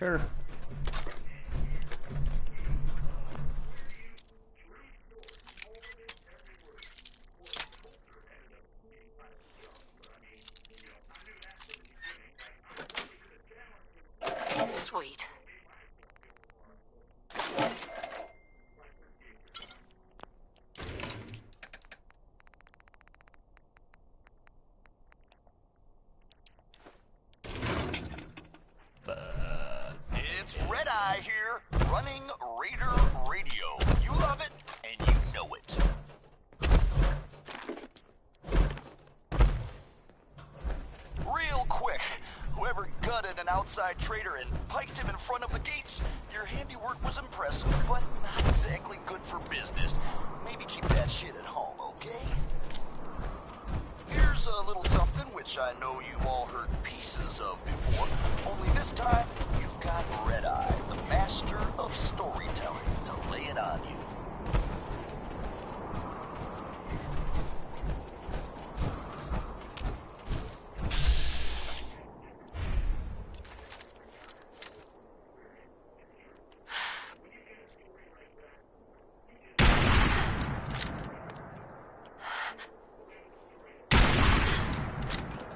S1: Sure.
S6: Sweet.
S11: It's Red Eye here, running Raider Radio. You love it, and you know it. Real quick, whoever gutted an outside trader and piked him in front of the gates, your handiwork was impressive, but not exactly good for business. Maybe keep that shit at home, okay? Here's a little something which I know you've all heard pieces of before, only this time you've got Red Eye, the master of storytelling, to lay it on you.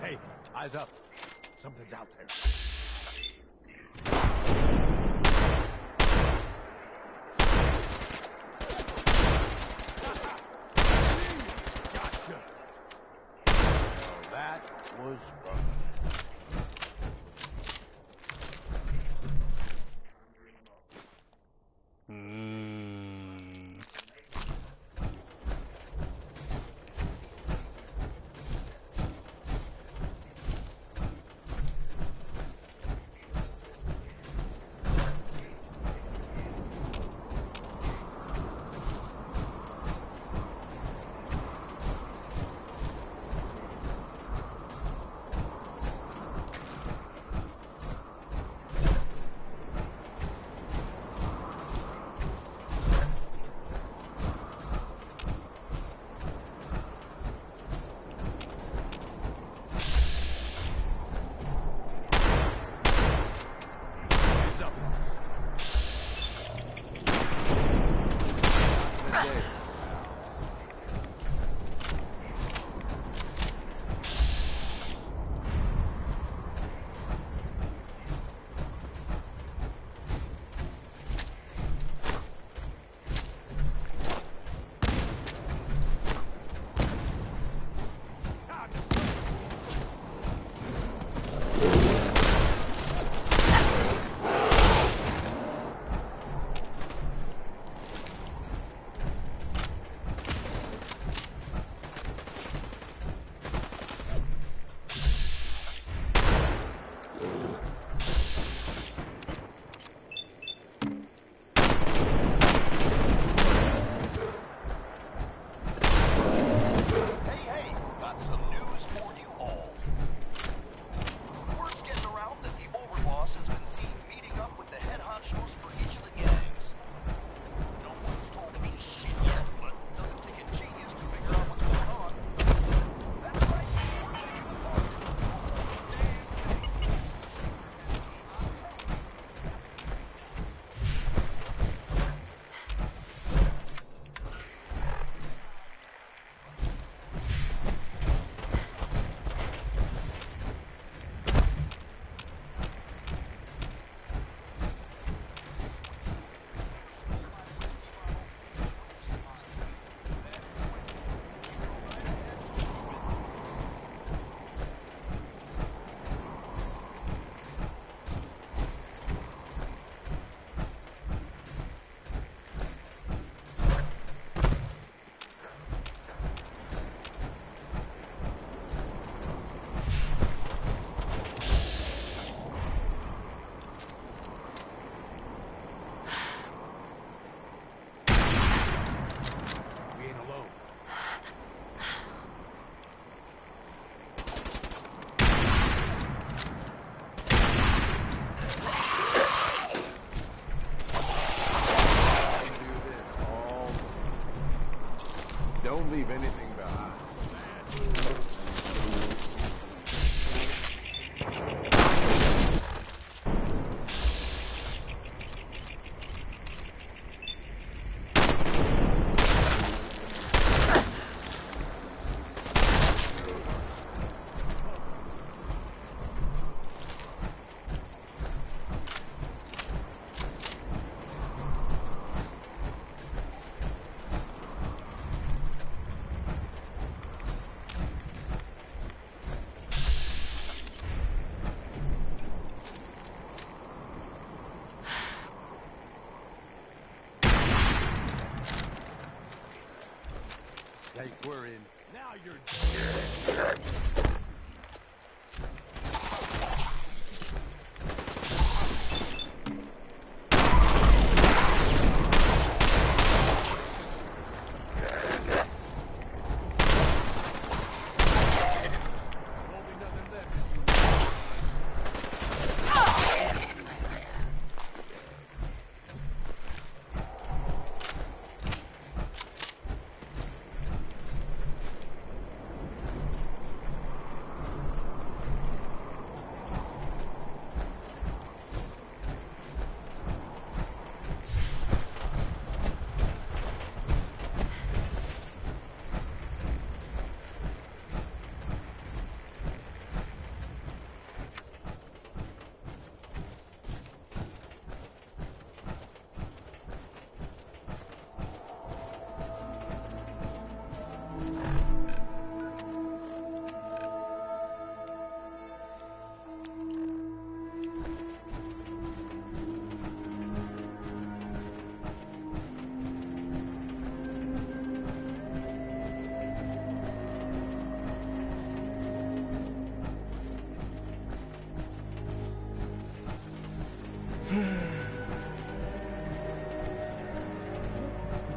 S12: Hey, eyes up. Something's out there. Gotcha. Well, that was fun. Don't leave anything behind. Think we're in. Now you're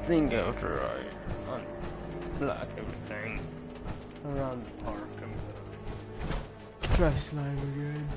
S1: I think after I unblock everything around the park, I'm gonna try slime again.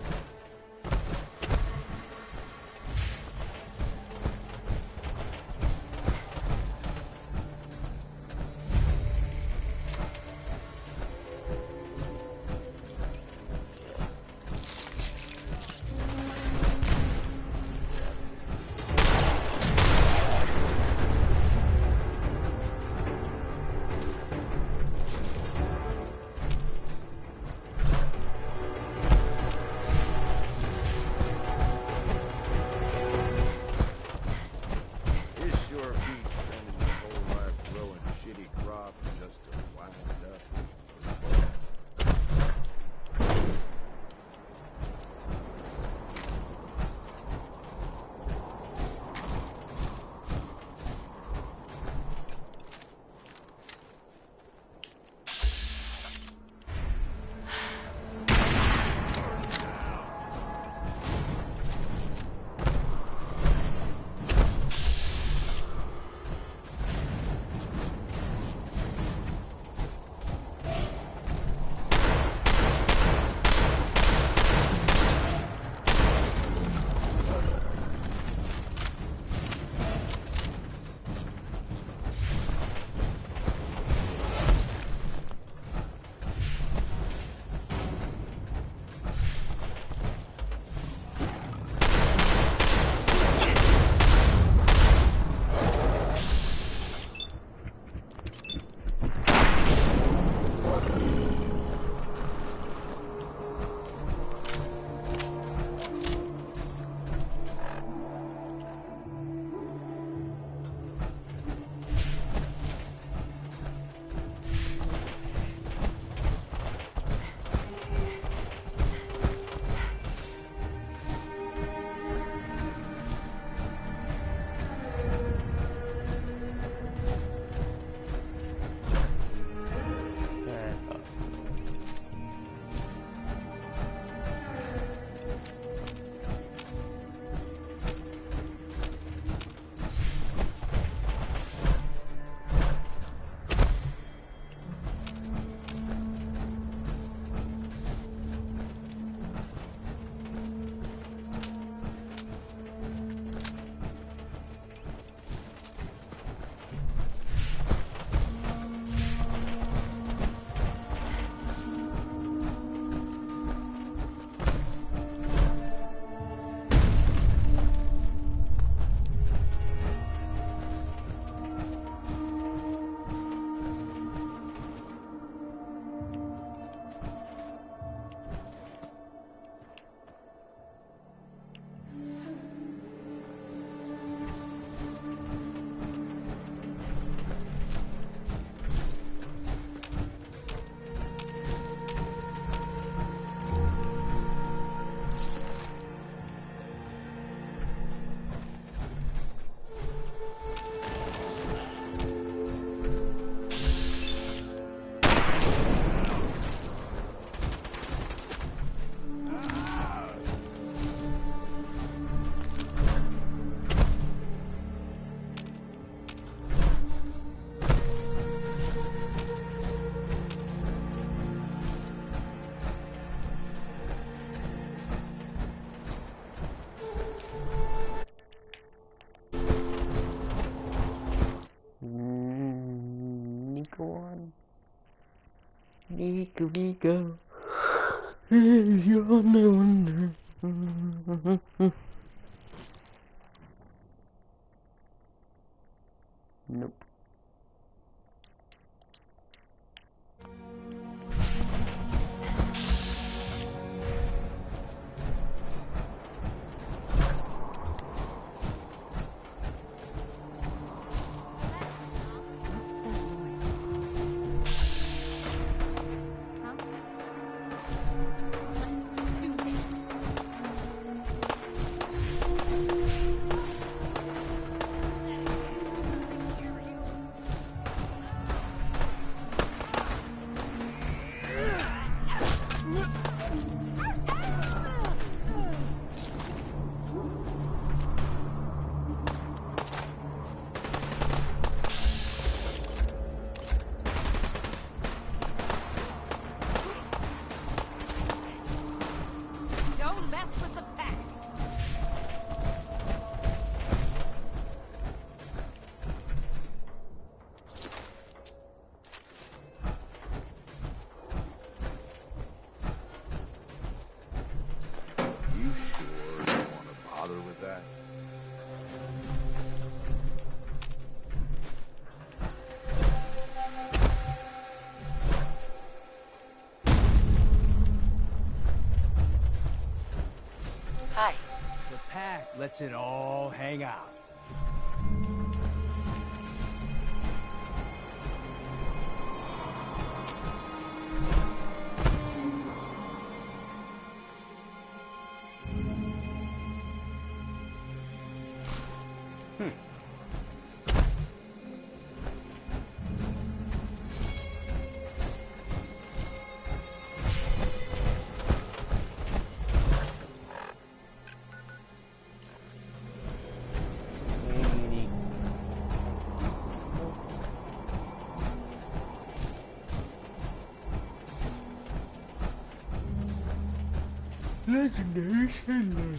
S1: Nico, Nico. You're no wonder. Nope.
S17: Don't mess with the pack.
S12: You sure don't want to bother with that?
S6: Hi.
S2: The pack lets it all hang out.
S1: Legendary Schindler.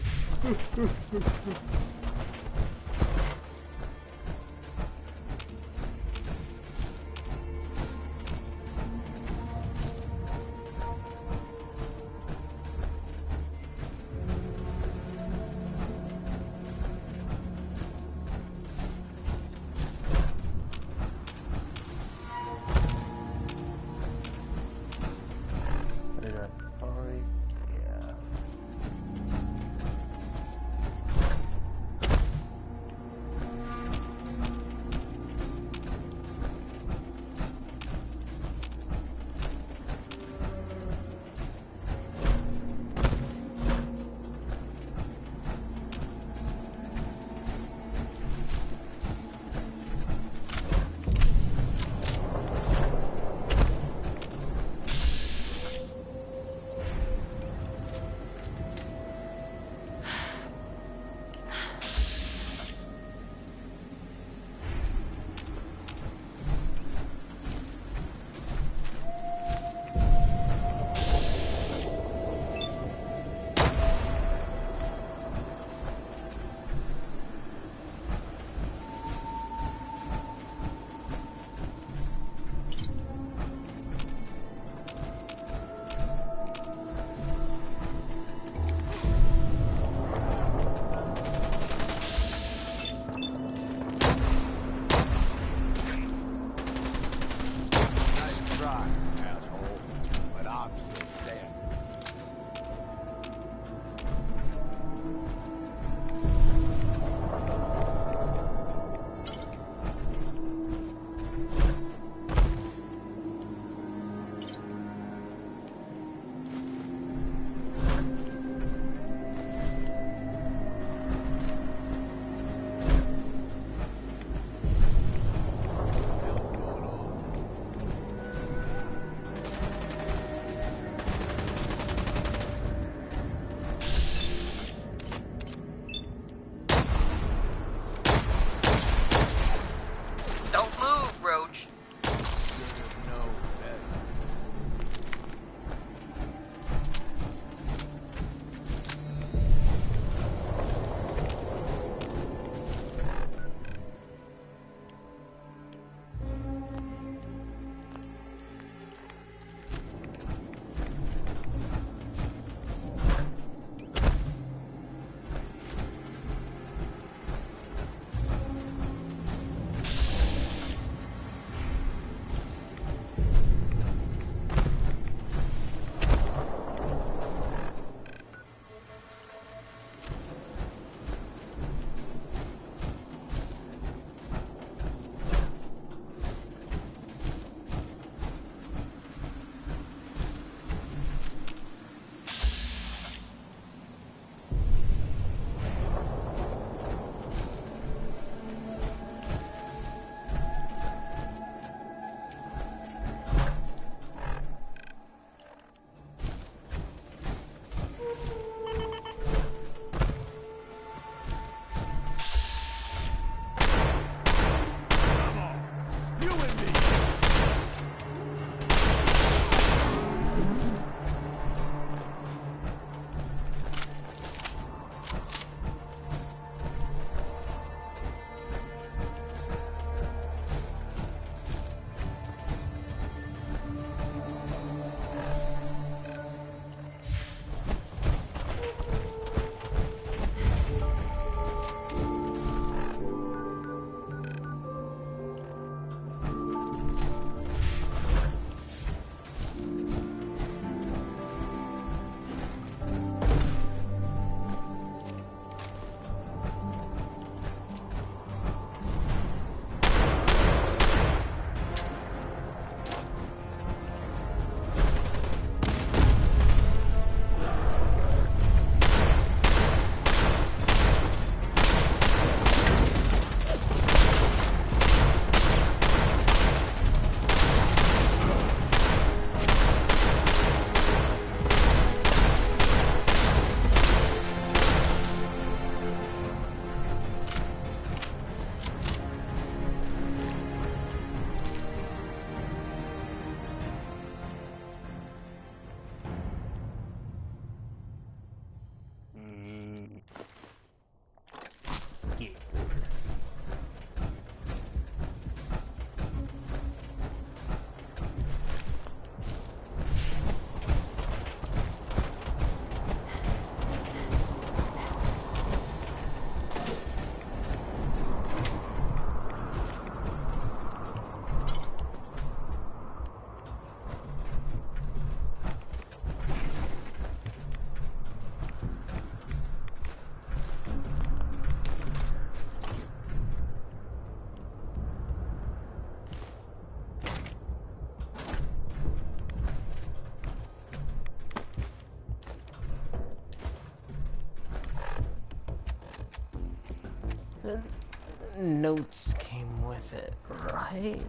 S1: notes came with it, right?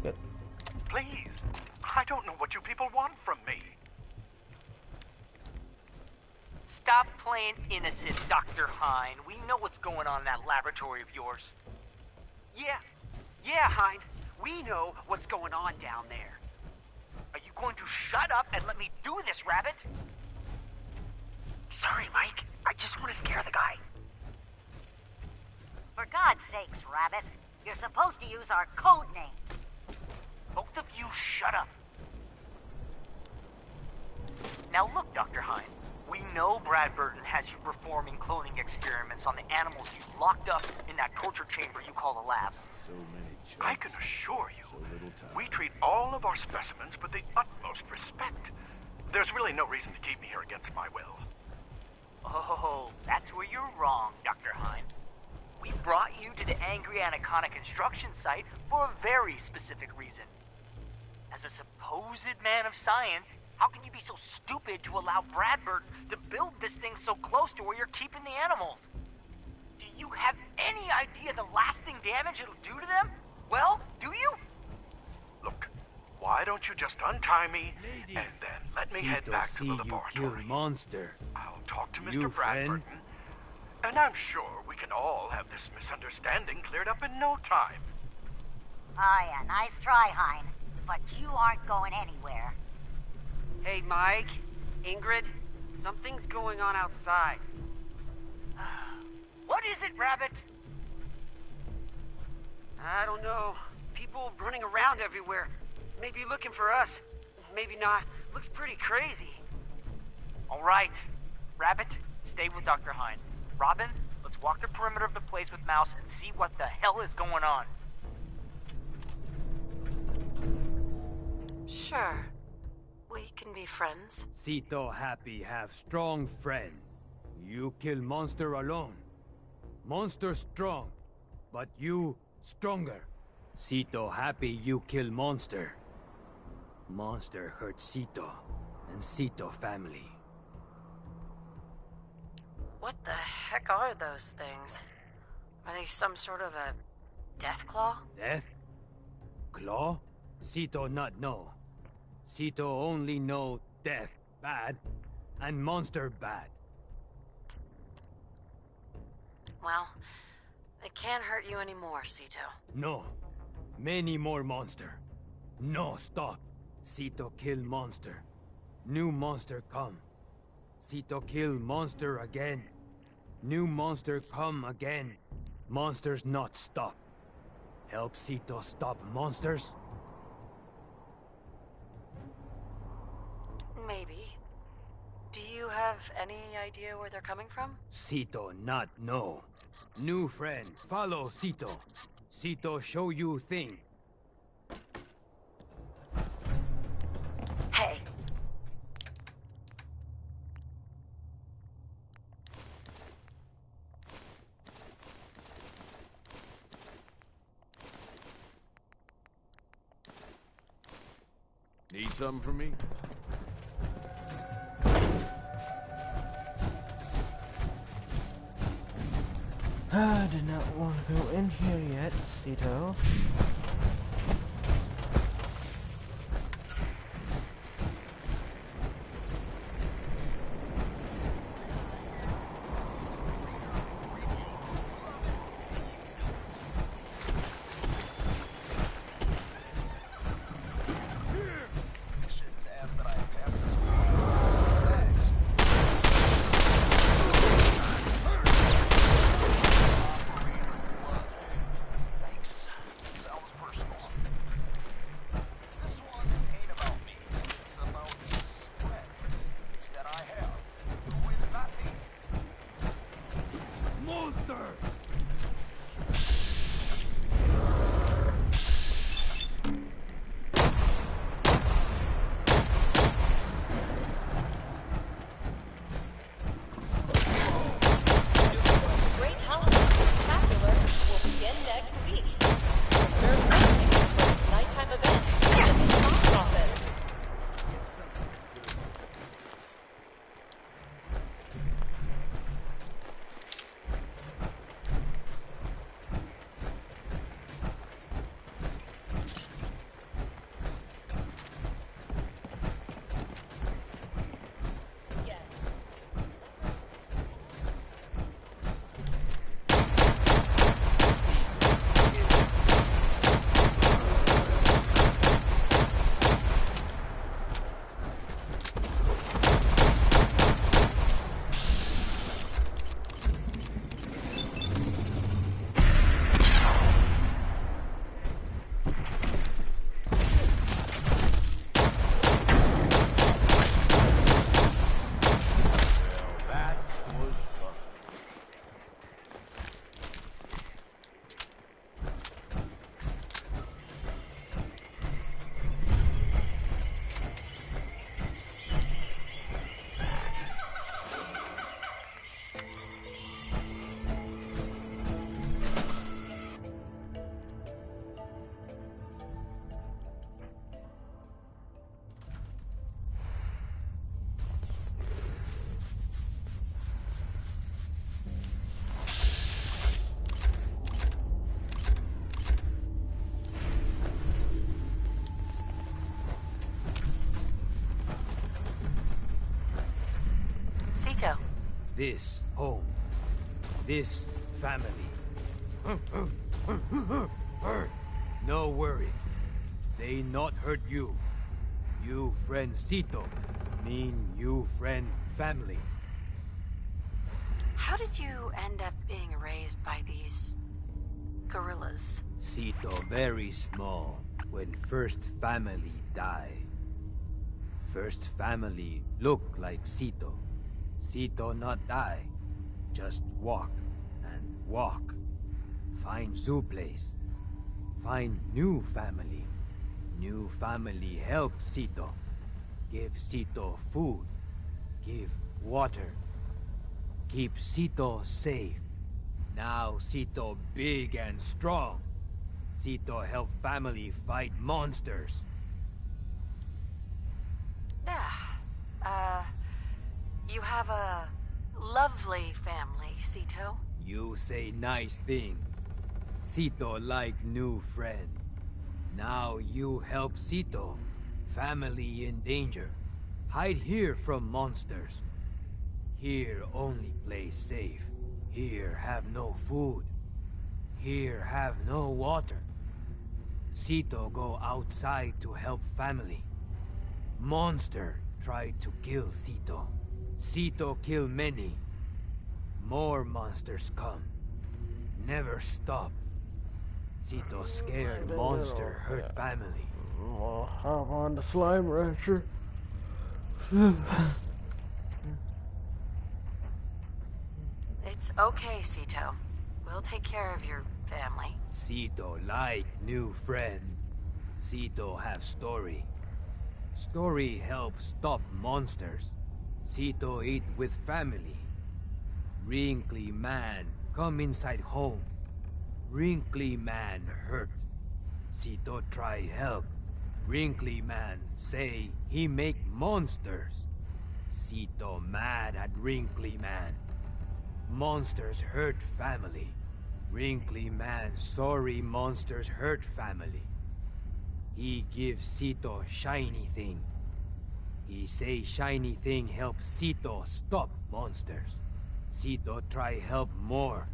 S1: Yep.
S7: Please, I don't know what you people want from me.
S16: Stop playing innocent, Dr. Hine. We know what's going on in that laboratory of yours.
S23: Yeah, Hine. We know what's going on down there.
S16: Are you going to shut up and let me do this, Rabbit?
S23: Sorry, Mike. I just want to scare the guy.
S14: For God's sakes, Rabbit. You're supposed to use our code names.
S16: Both of you shut up. Now look, Dr. Hine. We know Brad Burton has you performing cloning experiments on the animals you locked up in that torture chamber you call a lab.
S12: So many checks.
S7: I can assure you,
S12: So little time.
S7: we treat all of our specimens with the utmost respect. There's really no reason to keep me here against my will.
S16: Oh, that's where you're wrong, Dr. Hine. We brought you to the Angry Anaconda construction site for a very specific reason. As a supposed man of science, how can you be so stupid to allow Brad Burton to build this thing so close to where you're keeping the animals? Do you have any idea the lasting damage it'll do to them? Well, do you?
S7: Look, why don't you just untie me and then let me head back to the laboratory?
S8: Kill monster.
S7: I'll talk to
S8: You
S7: Mr. Brad
S8: friend?
S7: Burton, and I'm sure we can all have this misunderstanding cleared up in no time.
S14: Ah, yeah, nice try, Hine. But you aren't going anywhere.
S23: Hey, Mike, Ingrid, something's going on outside.
S16: What is it, Rabbit?
S23: I don't know. People running around everywhere. Maybe looking for us. Maybe not. Looks pretty crazy.
S16: All right. Rabbit, stay with Dr. Hine. Robin, let's walk the perimeter of the place with Mouse and see what the hell is going on.
S6: Sure. We can be friends.
S8: Cito happy have strong friend. You kill monster alone. Monster strong, but you stronger. Cito happy you kill monster. Monster hurt Cito and Cito family.
S6: What the heck are those things? Are they some sort of a death claw?
S8: Death? Claw? Cito not know. Cito only know death bad and monster bad.
S6: Well, they can't hurt you anymore, Cito.
S8: No. Many more monster. No stop. Cito kill monster. New monster come. Cito kill monster again. New monster come again. Monsters not stop. Help Cito stop monsters?
S6: Maybe. Do you have any idea where they're coming from?
S8: Cito not know. New friend, follow Cito. Cito show you thing.
S6: Hey.
S12: Need something from me?
S1: I did not want to go in here yet, Cito.
S8: This home. This family. No worry. They not hurt you. You friend Cito. Mean you friend family.
S6: How did you end up being raised by these gorillas?
S8: Cito very small when first family die. First family look like Cito. Cito not die. Just walk and walk. Find zoo place. Find new family. New family help Cito. Give Cito food. Give water. Keep Cito safe. Now Cito big and strong. Cito help family fight monsters.
S6: You have a lovely family, Cito.
S8: You say nice thing. Cito like new friend. Now you help Cito. Family in danger. Hide here from monsters. Here only place safe. Here have no food. Here have no water. Cito go outside to help family. Monster try to kill Cito. Cito kill many. More monsters come. Never stop. Cito scared monster hurt family.
S1: I'll hop on the slime rancher.
S6: It's okay, Cito. We'll take care of your family.
S8: Cito like new friend. Cito have story. Story help stop monsters. Cito eat with family. Wrinkly man come inside home. Wrinkly man hurt. Cito try help. Wrinkly man say he make monsters. Cito mad at Wrinkly man. Monsters hurt family. Wrinkly man sorry monsters hurt family. He give Cito shiny thing. He say shiny thing help Cito stop monsters. Cito try help more,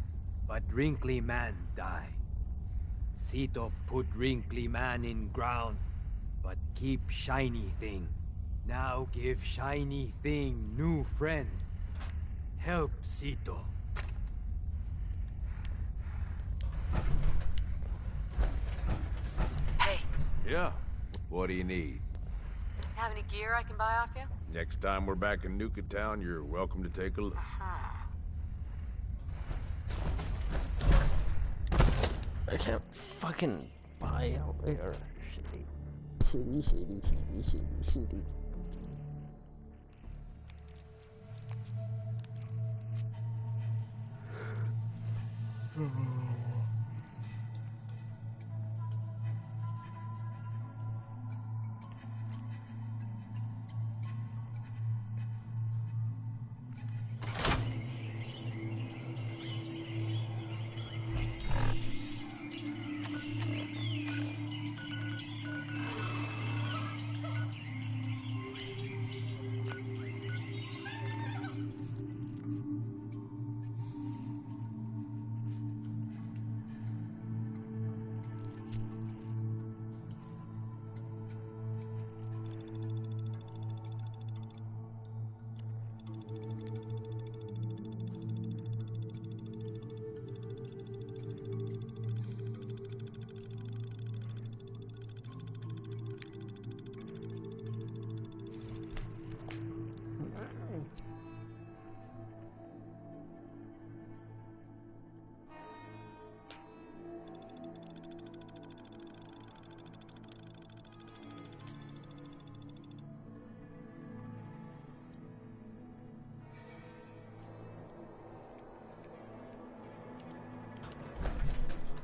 S8: but Wrinkly man die. Cito put Wrinkly man in ground, but keep shiny thing. Now give shiny thing new friend. Help Cito.
S6: Hey.
S12: Yeah? What do you need?
S6: Have any gear I can buy off you?
S12: Next time we're back in Nuka Town, you're welcome to take a look.
S1: I can't fucking buy out there. Shitty.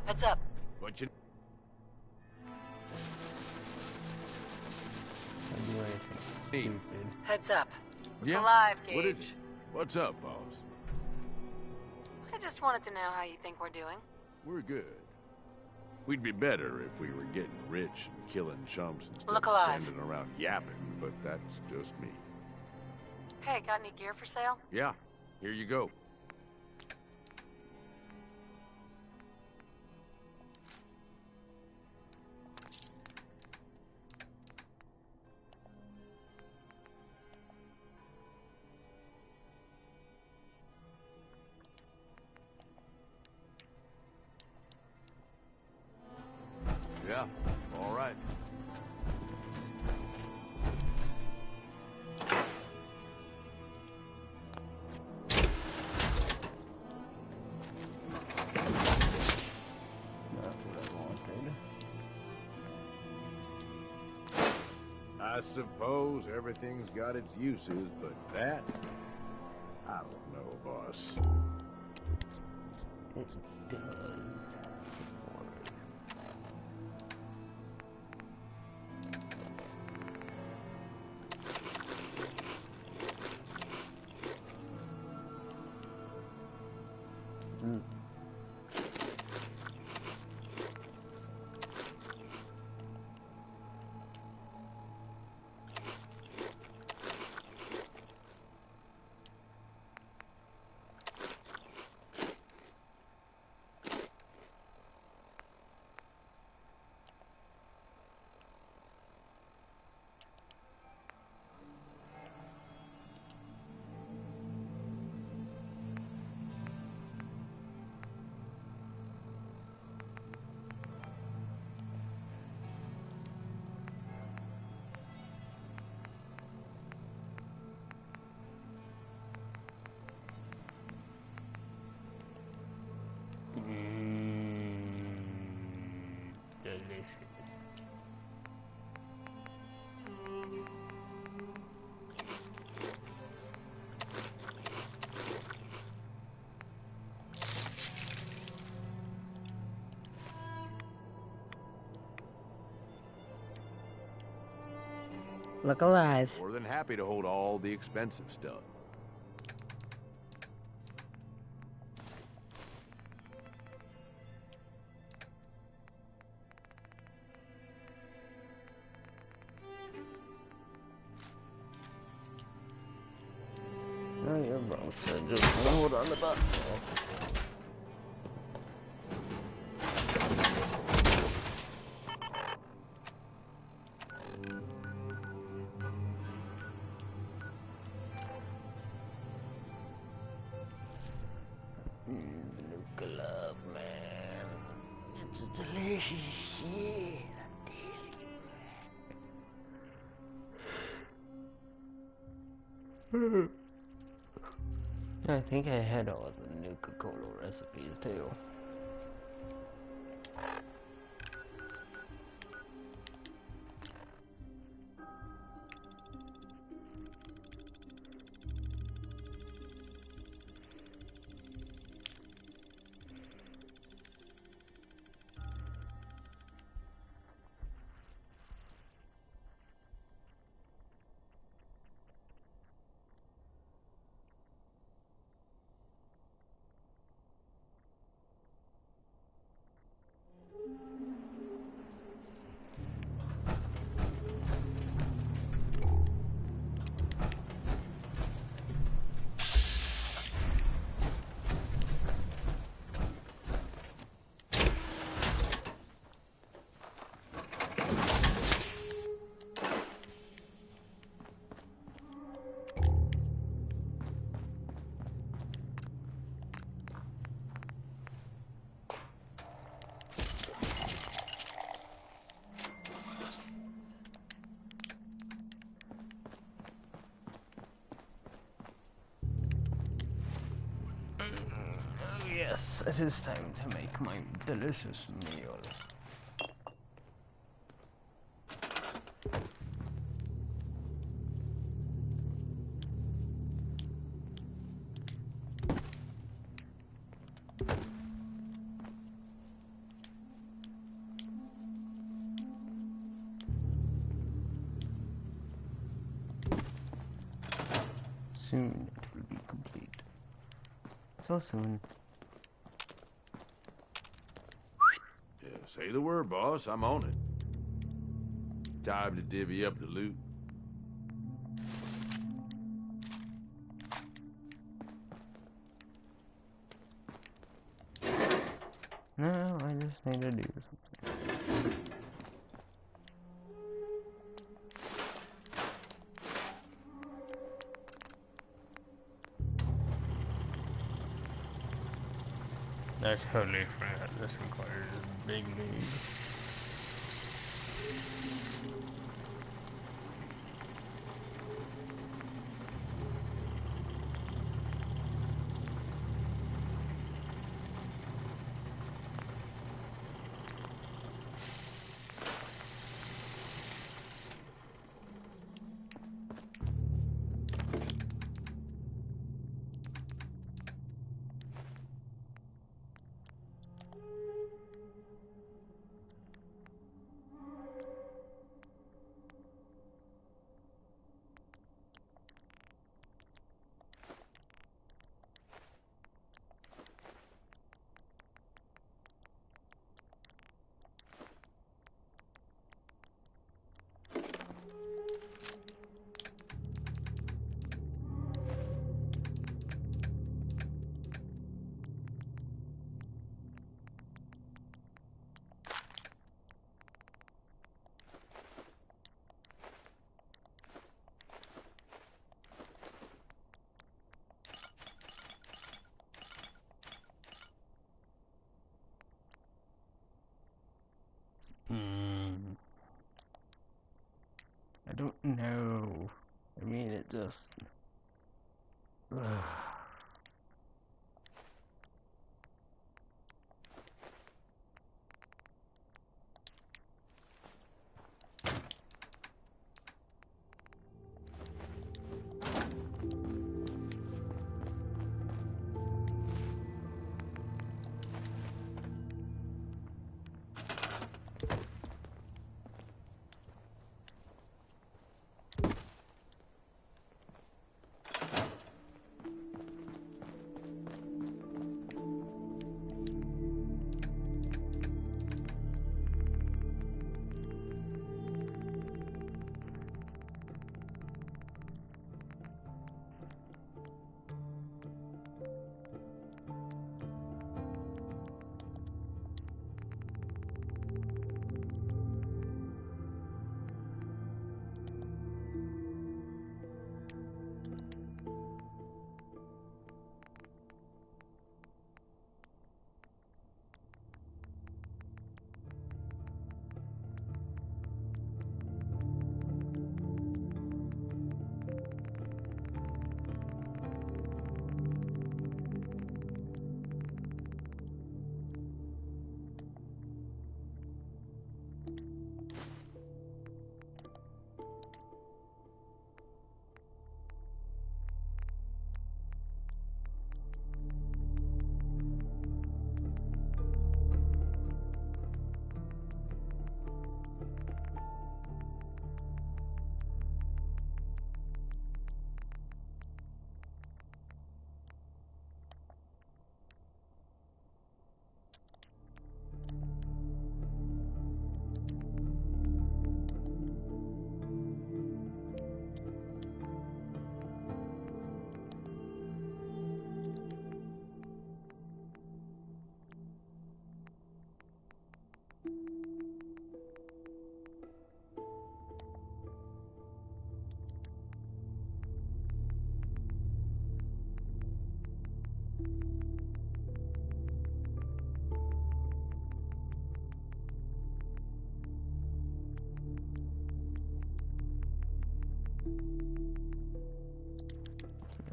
S6: Heads up.
S12: What you...
S1: I'll do anything stupid.
S6: Heads up.
S12: Yeah?
S6: Alive, Gage.
S12: What is it? What's up, boss?
S6: I just wanted to know how you think we're doing.
S12: We're good. We'd be better if we were getting rich and killing chumps instead
S6: Look
S12: of
S6: alive.
S12: standing around yapping, but that's just me.
S6: Hey, got any gear for sale?
S12: Yeah, Here you go. Yeah, all right. I suppose everything's got its uses, but that? I don't know, boss.
S1: It does. Delicious.
S3: Look alive.
S12: More than happy to hold all the expensive stuff.
S1: No, you're wrong, sir. Just hold on the button. Nuka love, man. It's a delicious shit. I think I had all the Nuka-Cola recipes too. Yes, it is time to make my delicious meal. Soon it will be complete. So soon.
S12: Yeah, say the word, boss. I'm on it. Time to divvy up the loot.
S1: No, I just need to do something. I totally forgot this requires big league. I don't know. I mean, it just...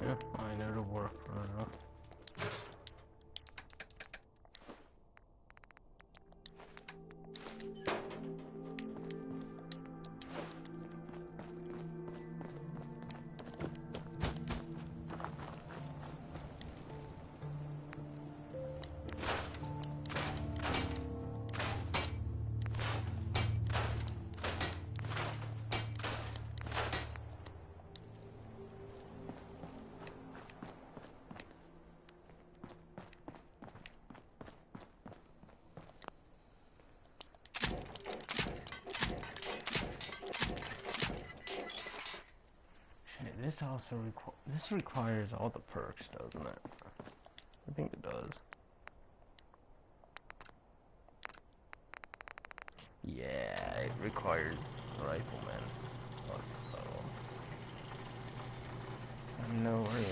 S1: Yeah, I know to work right now. This also requires all the perks, doesn't it? I think it does. requires a rifleman. No range.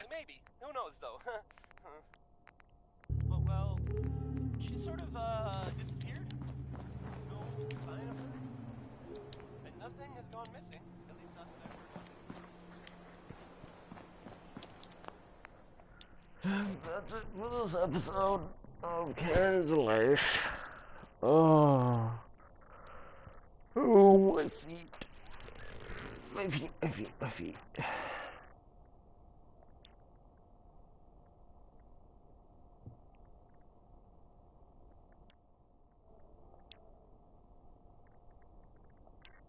S13: Maybe. Who knows, though? But, well, she sort of, disappeared. No sign of her. And nothing has gone missing. At least not that I've heard of.
S1: That's it for this episode of Karen's Life. Oh, my feet. My feet.